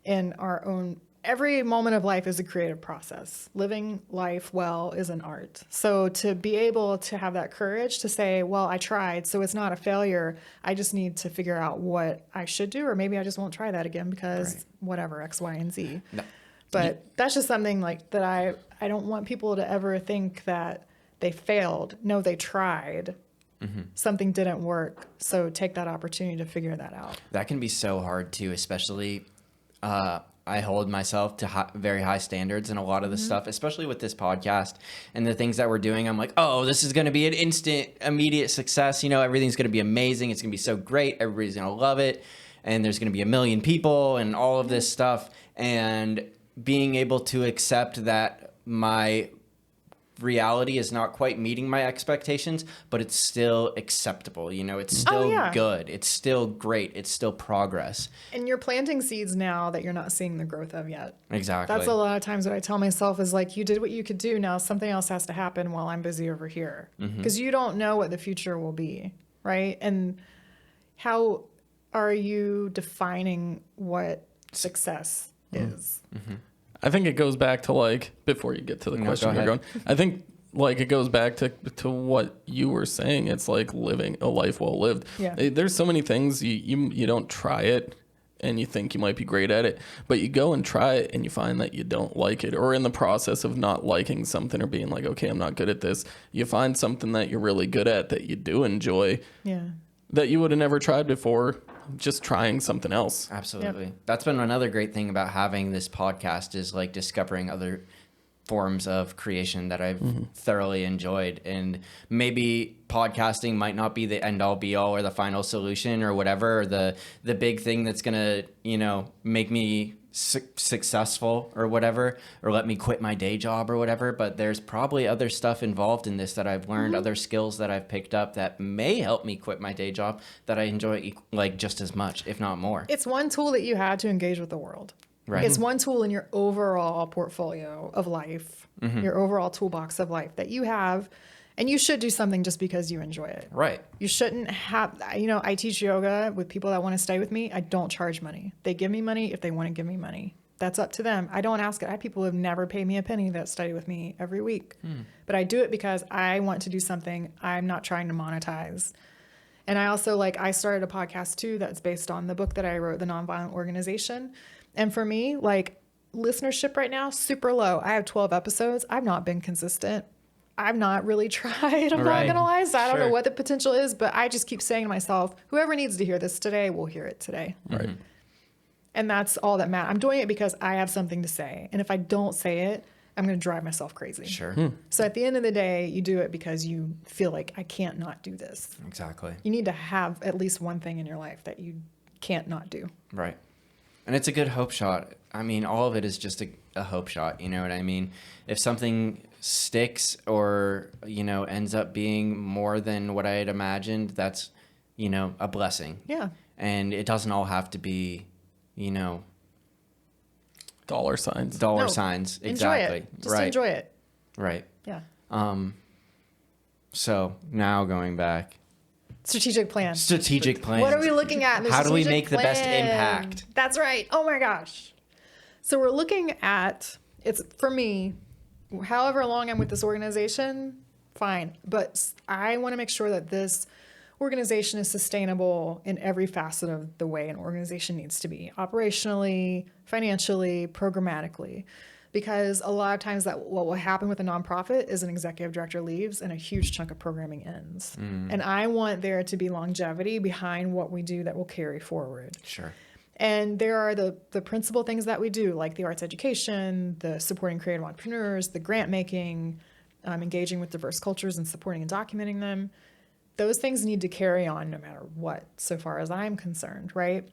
in our own every moment of life is a creative process. Living life well is an art. So to be able to have that courage to say, well, I tried, so it's not a failure. I just need to figure out what I should do, or maybe I just won't try that again because whatever, X, Y, and Z. No. But that's just something like that I don't want people to ever think that they failed. No, they tried. Something didn't work. So take that opportunity to figure that out. That can be so hard too, especially I hold myself to very high standards in a lot of the stuff, especially with this podcast and the things that we're doing. I'm like, oh, this is going to be an instant, immediate success. You know, everything's going to be amazing. It's going to be so great. Everybody's going to love it. And there's going to be 1 million people and all of this stuff. And being able to accept that my reality is not quite meeting my expectations, but it's still acceptable. You know, it's still good. It's still great. It's still progress. And you're planting seeds now that you're not seeing the growth of yet. Exactly. That's a lot of times what I tell myself is like, you did what you could do. Now something else has to happen while I'm busy over here. Because you don't know what the future will be, right? And how are you defining what success is? I think it goes back to like, before you get to the question you're going, I think like it goes back to what you were saying. It's like living a life well lived. Yeah. There's so many things you don't try it and you think you might be great at it, but you go and try it and you find that you don't like it, or in the process of not liking something or being like, okay, I'm not good at this, you find something that you're really good at that you do enjoy. Yeah. That you would have never tried before, just trying something else. Absolutely. That's been another great thing about having this podcast, is like discovering other forms of creation that I've thoroughly enjoyed. And maybe podcasting might not be the end all be all or the final solution or whatever, or the big thing that's going to, you know, make me successful or whatever, or let me quit my day job or whatever. But there's probably other stuff involved in this that I've learned, other skills that I've picked up that may help me quit my day job that I enjoy like just as much, if not more. It's one tool that you had to engage with the world. Right. It's one tool in your overall portfolio of life, your overall toolbox of life that you have, and you should do something just because you enjoy it. Right. You shouldn't have, you know, I teach yoga with people that want to stay with me. I don't charge money. They give me money if they want to give me money. That's up to them. I don't ask it. I have people who have never paid me a penny that study with me every week. But I do it because I want to do something. I'm not trying to monetize. And I also, like, I started a podcast too that's based on the book that I wrote, The Nonviolent Organization. And for me, like, listenership right now, super low. I have 12 episodes. I've not been consistent. I've not really tried. I'm not going to lie. So I don't know what the potential is, but I just keep saying to myself, whoever needs to hear this today will hear it today. Right. And that's all that matters. I'm doing it because I have something to say. And if I don't say it, I'm going to drive myself crazy. Sure. So at the end of the day, you do it because you feel like I can't not do this. Exactly. You need to have at least one thing in your life that you can't not do. Right. And it's a good hope shot. I mean, all of it is just a hope shot. You know what I mean? If something sticks or, you know, ends up being more than what I had imagined, that's, you know, a blessing. Yeah. And it doesn't all have to be, you know, Dollar signs. dollar signs. Exactly. Enjoy it. Just enjoy it. Right. Yeah. So now going back. Strategic plan. Strategic plan. What are we looking at in the How do we strategic make the best plan? impact? That's right. Oh my gosh. So we're looking at, it's for me, however long I'm with this organization, fine. But I want to make sure that this organization is sustainable in every facet of the way an organization needs to be, operationally, financially, programmatically. Because a lot of times that what will happen with a nonprofit is an executive director leaves and a huge chunk of programming ends. And I want there to be longevity behind what we do that will carry forward. Sure. And there are the principal things that we do, like the arts education, the supporting creative entrepreneurs, the grant making, engaging with diverse cultures and supporting and documenting them. Those things need to carry on no matter what, so far as I'm concerned, right?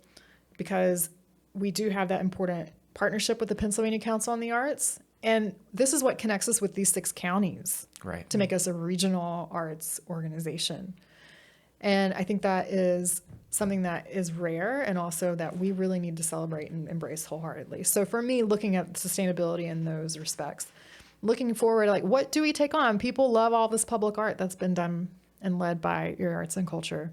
Because we do have that important partnership with the Pennsylvania Council on the Arts. And this is what connects us with these 6 counties Right. to make us a regional arts organization. And I think that is something that is rare and also that we really need to celebrate and embrace wholeheartedly. So for me, looking at sustainability in those respects, looking forward, like, what do we take on? People love all this public art that's been done and led by Erie Arts and Culture.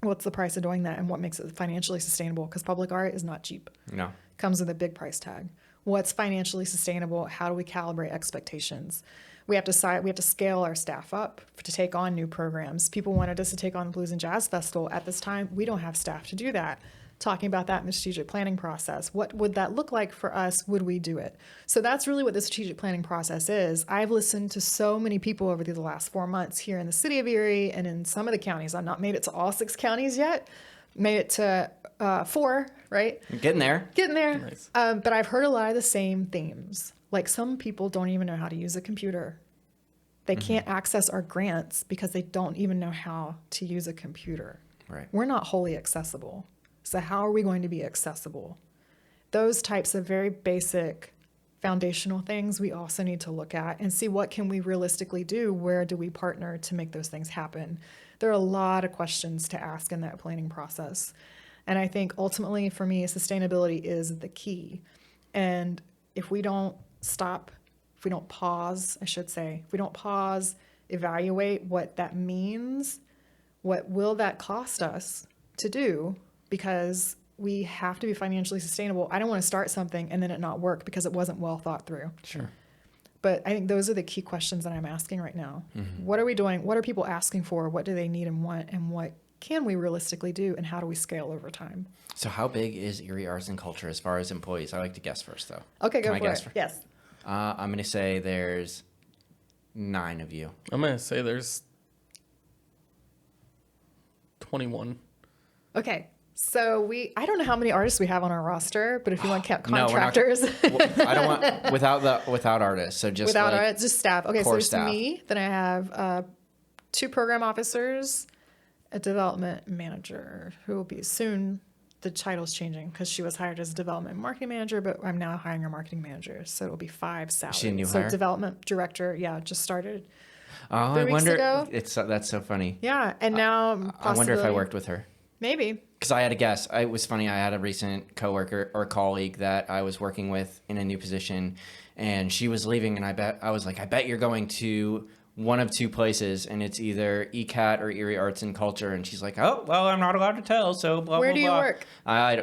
What's the price of doing that and what makes it financially sustainable? Because public art is not cheap. No. Comes with a big price tag. What's financially sustainable? How do we calibrate expectations? We have to scale our staff up to take on new programs. People wanted us to take on the Blues and Jazz Festival. At this time, we don't have staff to do that. Talking about that in the strategic planning process. What would that look like for us? Would we do it? So that's really what the strategic planning process is. I've listened to so many people over the last 4 months here in the city of Erie and in some of the counties. I've not made it to all 6 counties yet. Made it to 4, right? Getting there. Nice. But I've heard a lot of the same themes. Like some people don't even know how to use a computer. They can't access our grants because they don't even know how to use a computer. Right. We're not wholly accessible. So how are we going to be accessible? Those types of very basic foundational things we also need to look at and see what can we realistically do? Where do we partner to make those things happen? There are a lot of questions to ask in that planning process. And I think ultimately for me, sustainability is the key. And if we don't stop, if we don't pause, I should say, if we don't pause, evaluate what that means, what will that cost us to do? Because we have to be financially sustainable. I don't want to start something and then it not work because it wasn't well thought through. Sure. But I think those are the key questions that I'm asking right now. What are we doing? What are people asking for? What do they need and want? And what can we realistically do? And how do we scale over time? So how big is Erie Arts and Culture as far as employees? I like to guess first, though. Okay, Can go I for guess it. Yes. I'm going to say there's 9 of you. I'm going to say there's 21. Okay. So I don't know how many artists we have on our roster, but if you want to count No, we're not- contractors. I don't want without artists. So just Without like, artists, just staff. Okay, so core there's staff. me. Then I have 2 program officers, a development manager who will be soon. The title's changing because she was hired as a development marketing manager, but I'm now hiring a marketing manager. So it'll be 5 salaries. she a new so hire? development director, just started. Oh, 3 I weeks wonder. ago. That's so funny. Yeah, and now I wonder if I worked with her. Maybe. Because I had a guess. It was funny. I had a recent coworker or colleague that I was working with in a new position, and she was leaving. And I was like, I bet you're going to one of 2 places, and it's either ECAT or Erie Arts and Culture. And she's like, oh, well, I'm not allowed to tell. So blah Where blah do you blah. work? I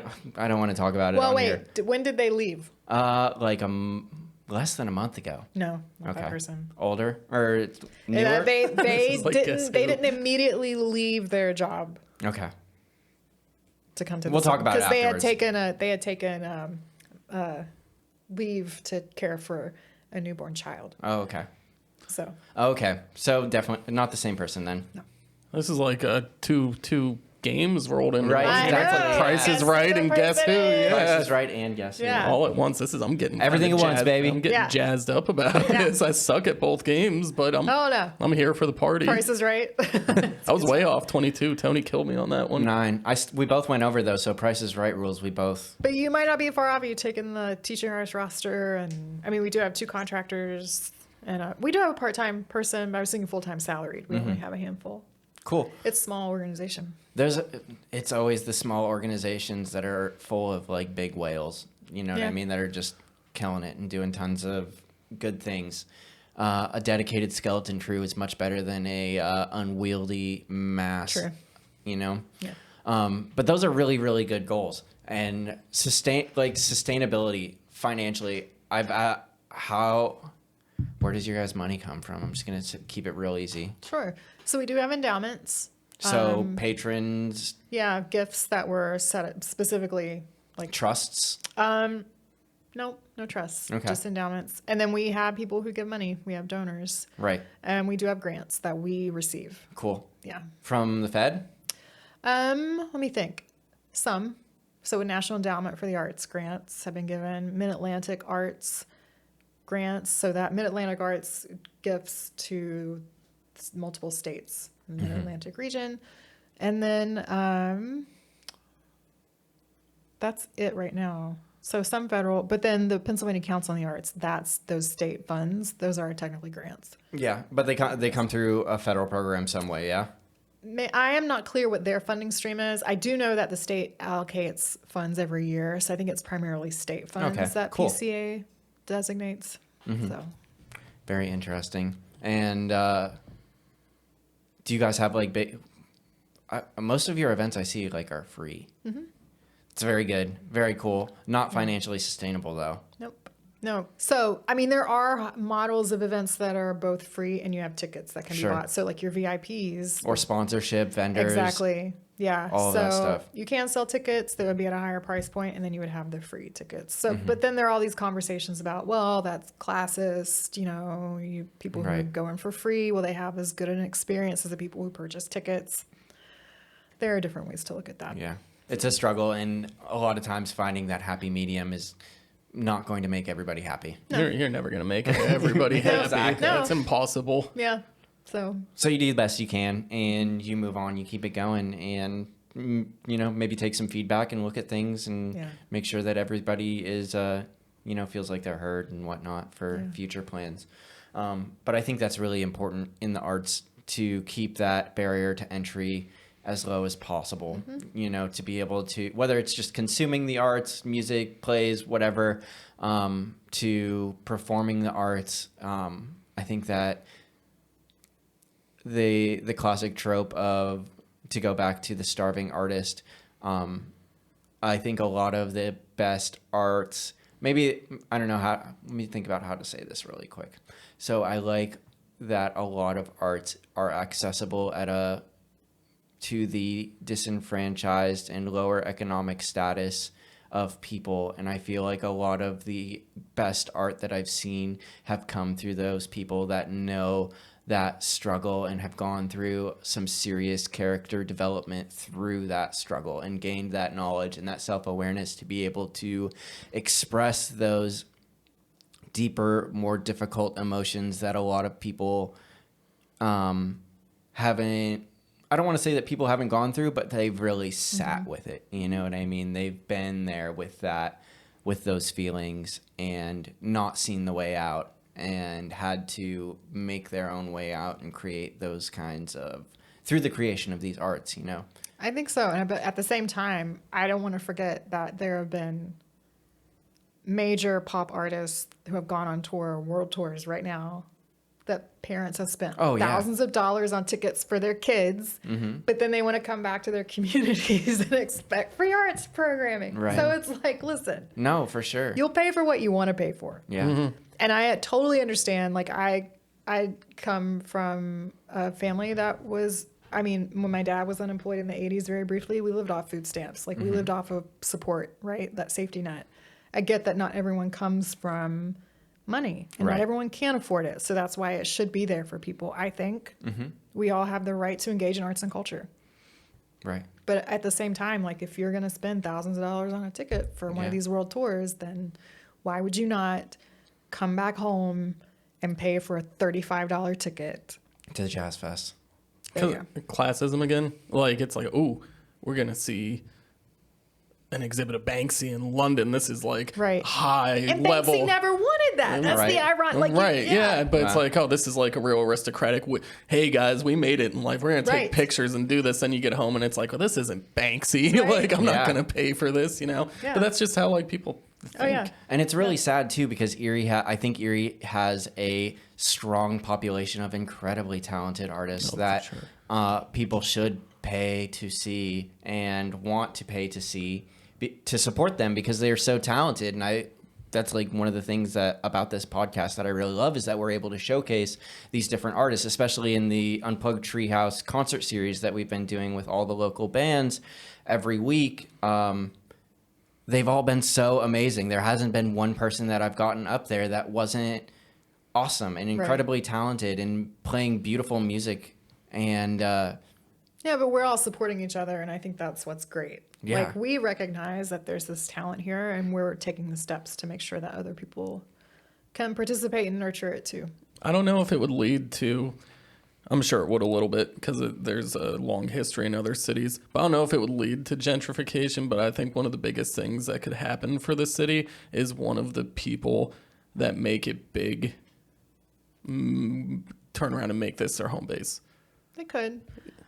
don't want to talk about it. Well, on wait. here. When did they leave? Like less than a month ago. No, not that Okay. person. Older or newer? And they is like Guess Who. didn't immediately leave their job Okay. to come to. We'll talk about it because afterwards. they had taken leave to care for a newborn child. Oh, okay. So Okay. So definitely not the same person then. This is like two games rolled into Right, one. I exactly. know. Price is Guess right the and Guess Who. person is. Price Yeah. is Right and Guess Who. Yeah. All at once. I'm getting Everything kinda at once, jazzed- baby. I'm getting Yeah. jazzed up about Yeah. this. I suck at both games, but Oh no, I'm here for the party. Price is Right. I was way off 22. Tony killed me on that one. 9. We both went over though, so Price is Right rules. We both. But you might not be far off. You taking the teaching artist roster, and I mean, we do have 2 contractors, and we do have a part-time person. But I was thinking full-time salaried. We only have a handful. Cool. It's a small organization. It's always the small organizations that are full of like big whales. You know what I Yeah. mean? That are just killing it and doing tons of good things. A dedicated skeleton crew is much better than a unwieldy mass. True. You know. Yeah. But those are really, really good goals. And sustainability financially. Where does your guys' money come from? I'm just gonna keep it real easy. Sure. So we do have endowments. So patrons, Yeah, gifts that were set up specifically like trusts. no trusts, Okay. just endowments. And then we have people who give money. We have donors, Right. and we do have grants that we receive. Cool. Yeah. From the Fed? Let me think. Some. So a National Endowment for the Arts grants have been given. Mid-Atlantic Arts grants. So that Mid-Atlantic Arts gifts to multiple states in the Mid-Atlantic region. And then that's it right now. So some federal, but then the Pennsylvania Council on the Arts, that's those state funds. Those are technically grants. Yeah, but they come through a federal program some way, yeah? I am not clear what their funding stream is. I do know that the state allocates funds every year. So I think it's primarily state funds Okay, that cool. PCA designates. So Very interesting. And do you guys have like big... most of your events I see like are free. It's very good. Very cool. Not financially sustainable though. nope. No. So, I mean, there are models of events that are both free and you have tickets that can Sure. be bought. So, like your VIPs. Or sponsorship, vendors. Exactly. Yeah. All of so that stuff. you can sell tickets that would be at a higher price point, and then you would have the free tickets. So, but then there are all these conversations about, well, that's classist. You people who Right. go in for free, will they have as good an experience as the people who purchase tickets? There are different ways to look at that. Yeah. It's a struggle, and a lot of times finding that happy medium is not going to make everybody happy. You're never going to make everybody happy. Exactly. That's impossible. Yeah. So So you do the best you can, and you move on, you keep it going, and maybe take some feedback and look at things and Yeah. make sure that everybody is feels like they're heard and whatnot for future plans. But I think that's really important in the arts to keep that barrier to entry as low as possible, to be able to, whether it's just consuming the arts, music, plays, whatever, to performing the arts. I think that the classic trope of, to go back to the starving artist, I think a lot of the best arts, maybe, I don't know how, let me think about how to say this really quick. So I like that a lot of arts are accessible to the disenfranchised and lower economic status of people. And I feel like a lot of the best art that I've seen have come through those people that know that struggle and have gone through some serious character development through that struggle and gained that knowledge and that self-awareness to be able to express those deeper, more difficult emotions that a lot of people haven't, I don't want to say that people haven't gone through, but they've really sat with it. You know what I mean? They've been there with that, with those feelings, and not seen the way out, and had to make their own way out and create those kinds of, through the creation of these arts, I think so. But at the same time, I don't want to forget that there have been major pop artists who have gone on tour, world tours right now, that parents have spent thousands of dollars on tickets for their kids, but then they want to come back to their communities and expect free arts programming. Right. So it's like, listen, No, for sure. you'll pay for what you want to pay for. Yeah. And I totally understand. Like I come from a family that was, when my dad was unemployed in the 80s, very briefly, we lived off food stamps. Like we lived off of support, right? That safety net. I get that not everyone comes from money and Right. not everyone can afford it. So that's why it should be there for people. I think we all have the right to engage in arts and culture. Right. But at the same time, like if you're going to spend thousands of dollars on a ticket for one of these world tours, then why would you not come back home and pay for a $35 ticket To the Jazz Fest. There you go. Classism again. Like it's like, oh, we're gonna see an exhibit of Banksy in London. This is like Right. high And level. Banksy never wanted that. That's Right. the ironic. Like, Right, yeah, but it's Wow. like, oh, this is like a real aristocratic. Hey guys, we made it in life. We're gonna take Right. pictures and do this. Then you get home and it's like, well, this isn't Banksy. Right. Like, I'm Yeah. not gonna pay for this, Yeah. But that's just how like people think. Oh yeah. And it's really sad too, because I think Erie has a strong population of incredibly talented artists that sure. People should pay to see and want to pay to see, to support them, because they are so talented. And that's like one of the things that about this podcast that I really love, is that we're able to showcase these different artists, especially in the Unplugged Treehouse concert series that we've been doing with all the local bands every week. They've all been so amazing. There hasn't been one person that I've gotten up there that wasn't awesome and incredibly talented and playing beautiful music. And Yeah, but we're all supporting each other, and I think that's what's great. Yeah. Like we recognize that there's this talent here, and we're taking the steps to make sure that other people can participate and nurture it too. I don't know if it would lead to. I'm sure it would a little bit because there's a long history in other cities. But I don't know if it would lead to gentrification. But I think one of the biggest things that could happen for the city is one of the people that make it big turn around and make this their home base. They could.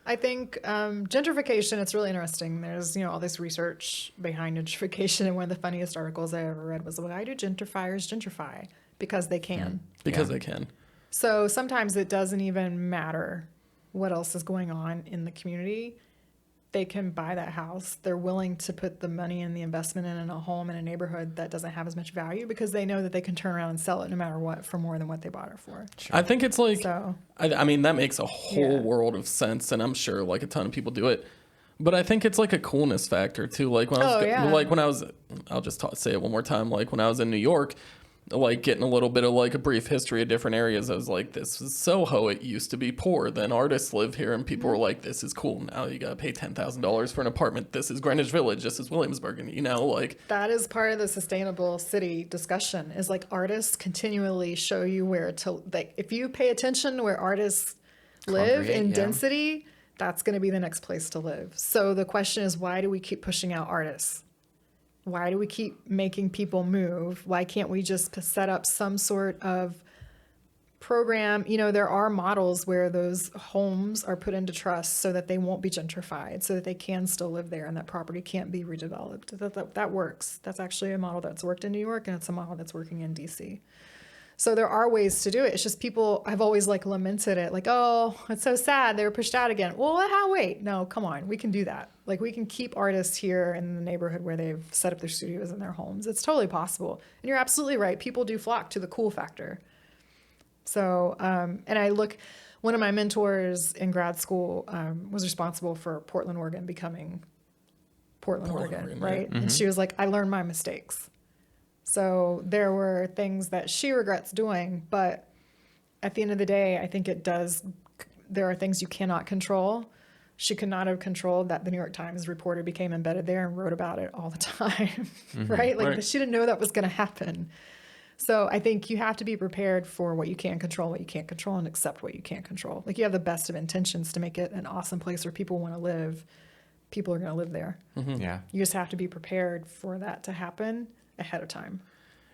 I think gentrification, it's really interesting. There's, all this research behind gentrification, and one of the funniest articles I ever read was, why do gentrifiers gentrify? Because they can. Because they can. So sometimes it doesn't even matter what else is going on in the community. they can buy that house. They're willing to put the money and the investment in a home in a neighborhood that doesn't have as much value because they know that they can turn around and sell it no matter what for more than what they bought it for. I think it's like, So, I mean, that makes a whole Yeah. world of sense, and I'm sure like a ton of people do it. But I think it's like a coolness factor too. Like when I was, I'll just say it one more time. Like when I was in New York, like getting a little bit of like a brief history of different areas. I was like, this is Soho. It used to be poor. Then artists live here, and people were like, this is cool. Now you got to pay $10,000 for an apartment. This is Greenwich Village. This is Williamsburg. And like that is part of the sustainable city discussion is like artists continually show you where to, like, if you pay attention to where artists live Congregate, in yeah. density, that's going to be the next place to live. So the question is, why do we keep pushing out artists? Why do we keep making people move? Why can't we just set up some sort of program? There are models where those homes are put into trust so that they won't be gentrified, so that they can still live there and that property can't be redeveloped. That works. That's actually a model that's worked in New York, and it's a model that's working in DC. So there are ways to do it. It's just people have always like lamented it, like, oh, it's so sad they were pushed out again. Well, wait, no, come on, we can do that. Like we can keep artists here in the neighborhood where they've set up their studios and their homes. It's totally possible. And you're absolutely right. People do flock to the cool factor. So, and I look, one of my mentors in grad school was responsible for Portland, Oregon becoming Portland, Oregon, right? Yeah. And she was like, I learned my mistakes. So there were things that she regrets doing, but at the end of the day, I think there are things you cannot control. She could not have controlled that the New York Times reporter became embedded there and wrote about it all the time, right? Like Right. she didn't know that was going to happen. So I think you have to be prepared for what you can control, what you can't control, and accept what you can't control. Like you have the best of intentions to make it an awesome place where people want to live. People are going to live there. Yeah. You just have to be prepared for that to happen ahead of time.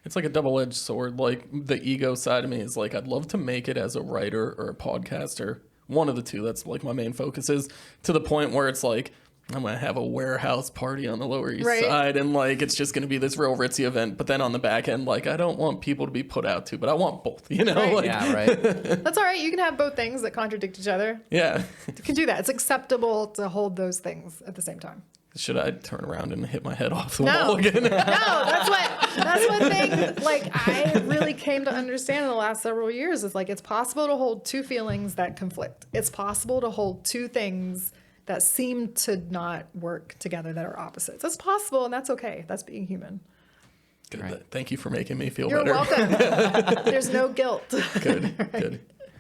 it's like a double-edged sword. Like the ego side of me is like, I'd love to make it as a writer or a podcaster. One of the two. That's like my main focus is, to the point where it's like, I'm going to have a warehouse party on the Lower East Right. Side, and like it's just going to be this real ritzy event. But then on the back end, like I don't want people to be put out to, but I want both, Right. Like, Yeah, right. That's all right. You can have both things that contradict each other. yeah. You can do that. It's acceptable to hold those things at the same time. Should I turn around and hit my head off the No. wall again? No, that's one thing like I really came to understand in the last several years is like it's possible to hold two feelings that conflict. It's possible to hold two things that seem to not work together that are opposites. That's possible, and that's okay. That's being human. Good. Right. Thank you for making me feel You're better. welcome. There's no guilt. Good. Good.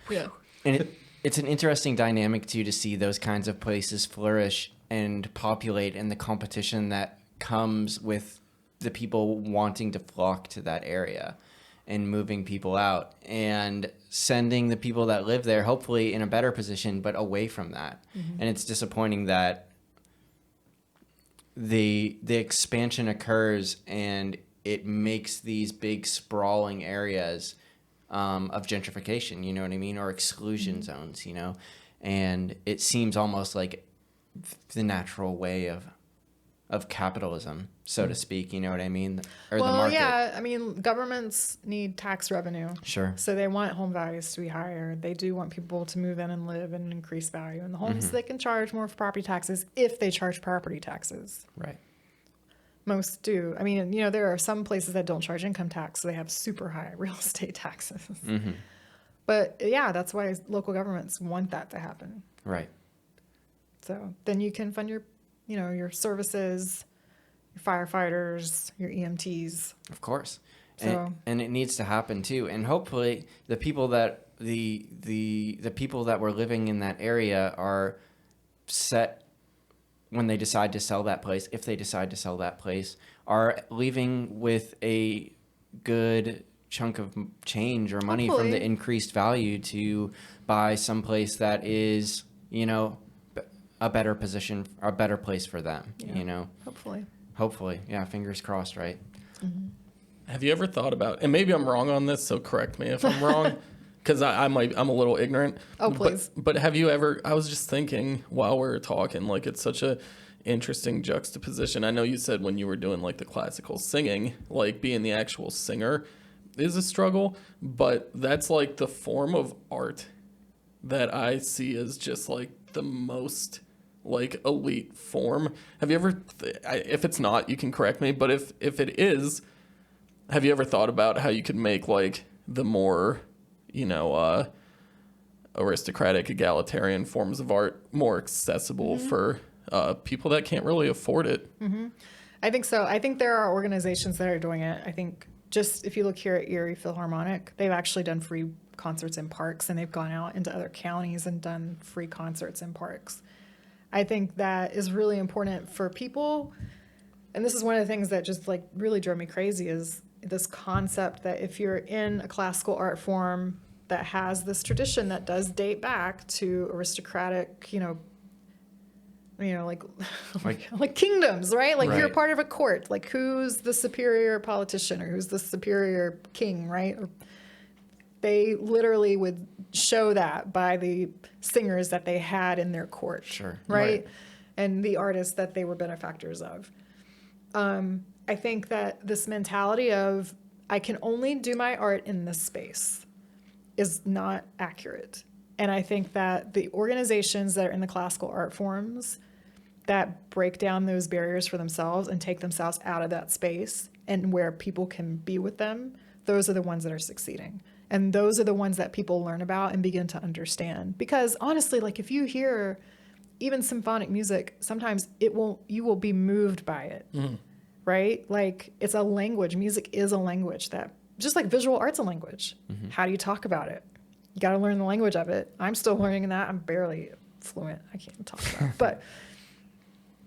Yeah. And it's an interesting dynamic too to see those kinds of places flourish and populate, and the competition that comes with the people wanting to flock to that area and moving people out and sending the people that live there hopefully in a better position but away from that. And it's disappointing that the expansion occurs and it makes these big sprawling areas of gentrification, you know what I mean, or exclusion zones, and it seems almost like the natural way of capitalism, so to speak, you know what I mean, or the Well, market. yeah. I mean, governments need tax revenue. Sure. So they want home values to be higher. They do want people to move in and live and increase value in the homes. They can charge more for property taxes if they charge property taxes. Right. Most do. I mean, there are some places that don't charge income tax, so they have super high real estate taxes. But yeah, that's why local governments want that to happen. Right. So then you can fund your services, your firefighters, your EMTs. Of course. So- And it needs to happen too. And hopefully the people that the people that were living in that area are set when they decide to sell that place, if they decide to sell that place, are leaving with a good chunk of change or money from the Hopefully. increased value to buy someplace that is, a better position, a better place for them, Hopefully. Hopefully. Yeah, fingers crossed, right? Have you ever thought about, and maybe I'm wrong on this, so correct me if I'm wrong, because I'm a little ignorant. Oh, please. But have you ever, I was just thinking while we were talking, like it's such a interesting juxtaposition. I know you said when you were doing like the classical singing, like being the actual singer is a struggle, but that's like the form of art that I see as just like the most like elite form. Have you ever, if it's not, you can correct me, but if it is, have you ever thought about how you could make like the more, aristocratic, egalitarian forms of art more accessible for people that can't really afford it? I think so. I think there are organizations that are doing it. I think just if you look here at Erie Philharmonic, they've actually done free concerts in parks, and they've gone out into other counties and done free concerts in parks. I think that is really important for people. And this is one of the things that just like really drove me crazy is this concept that if you're in a classical art form that has this tradition that does date back to aristocratic, like kingdoms, right? Like you're Right. part of a court. Like who's the superior politician or who's the superior king, right? Or they literally would show that by the singers that they had in their court, Sure. right? And the artists that they were benefactors of. I think that this mentality of I can only do my art in this space is not accurate. And I think that the organizations that are in the classical art forms that break down those barriers for themselves and take themselves out of that space and where people can be with them, those are the ones that are succeeding. And those are the ones that people learn about and begin to understand. Because honestly, like if you hear even symphonic music, sometimes you will be moved by it, right? Like it's a language. Music is a language that, just like visual art's a language. How do you talk about it? You got to learn the language of it. I'm still learning that. I'm barely fluent. I can't talk about it. But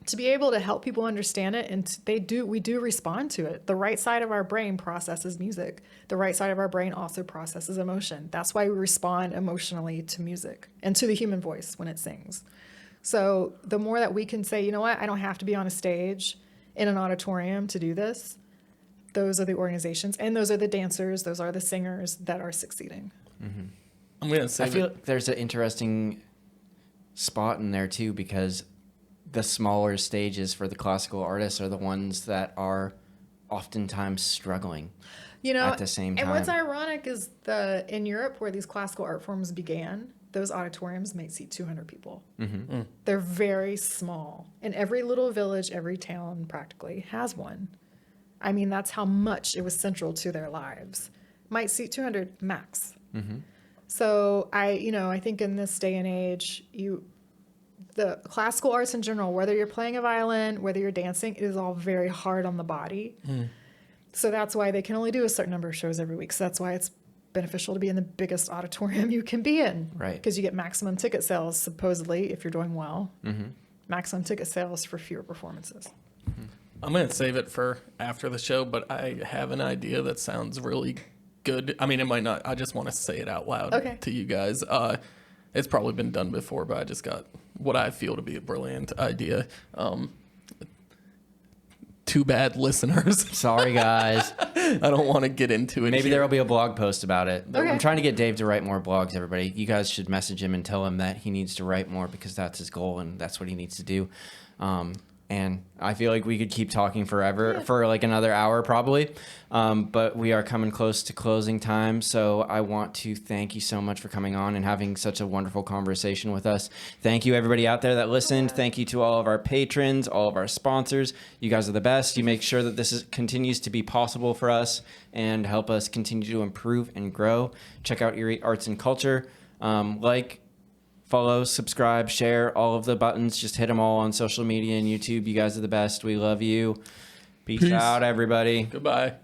to be able to help people understand it, and we do respond to it. The right side of our brain processes music. The right side of our brain also processes emotion. That's why we respond emotionally to music and to the human voice when it sings. So the more that we can say, you know what, I don't have to be on a stage in an auditorium to do this, those are the organizations, and those are the dancers, those are the singers that are succeeding. I'm going to say I feel like there's an interesting spot in there too, because the smaller stages for the classical artists are the ones that are oftentimes struggling at the same time. And what's ironic is in Europe, where these classical art forms began, those auditoriums might seat 200 people. They're very small. And every little village, every town practically has one. I mean, that's how much it was central to their lives. Might seat 200 max. So I think in this day and age, the classical arts in general, whether you're playing a violin, whether you're dancing, it is all very hard on the body. So that's why they can only do a certain number of shows every week. So that's why it's beneficial to be in the biggest auditorium you can be in. Right. Because you get maximum ticket sales, supposedly, if you're doing well. Maximum ticket sales for fewer performances. I'm going to save it for after the show, but I have an idea that sounds really good. I mean, it might not. I just want to say it out loud to you guys. It's probably been done before, but I just got what I feel to be a brilliant idea. Too bad, listeners. Sorry, guys. I don't want to get into it. Maybe there will be a blog post about it. Okay. I'm trying to get Dave to write more blogs, everybody. You guys should message him and tell him that he needs to write more, because that's his goal and that's what he needs to do. And I feel like we could keep talking forever, for like another hour probably. But we are coming close to closing time. So I want to thank you so much for coming on and having such a wonderful conversation with us. Thank you, everybody out there that listened. Thank you to all of our patrons, all of our sponsors. You guys are the best. You make sure that this continues to be possible for us and help us continue to improve and grow. Check out Erie Arts and Culture. Follow, subscribe, share, all of the buttons. Just hit them all on social media and YouTube. You guys are the best. We love you. Peace out, everybody. Goodbye.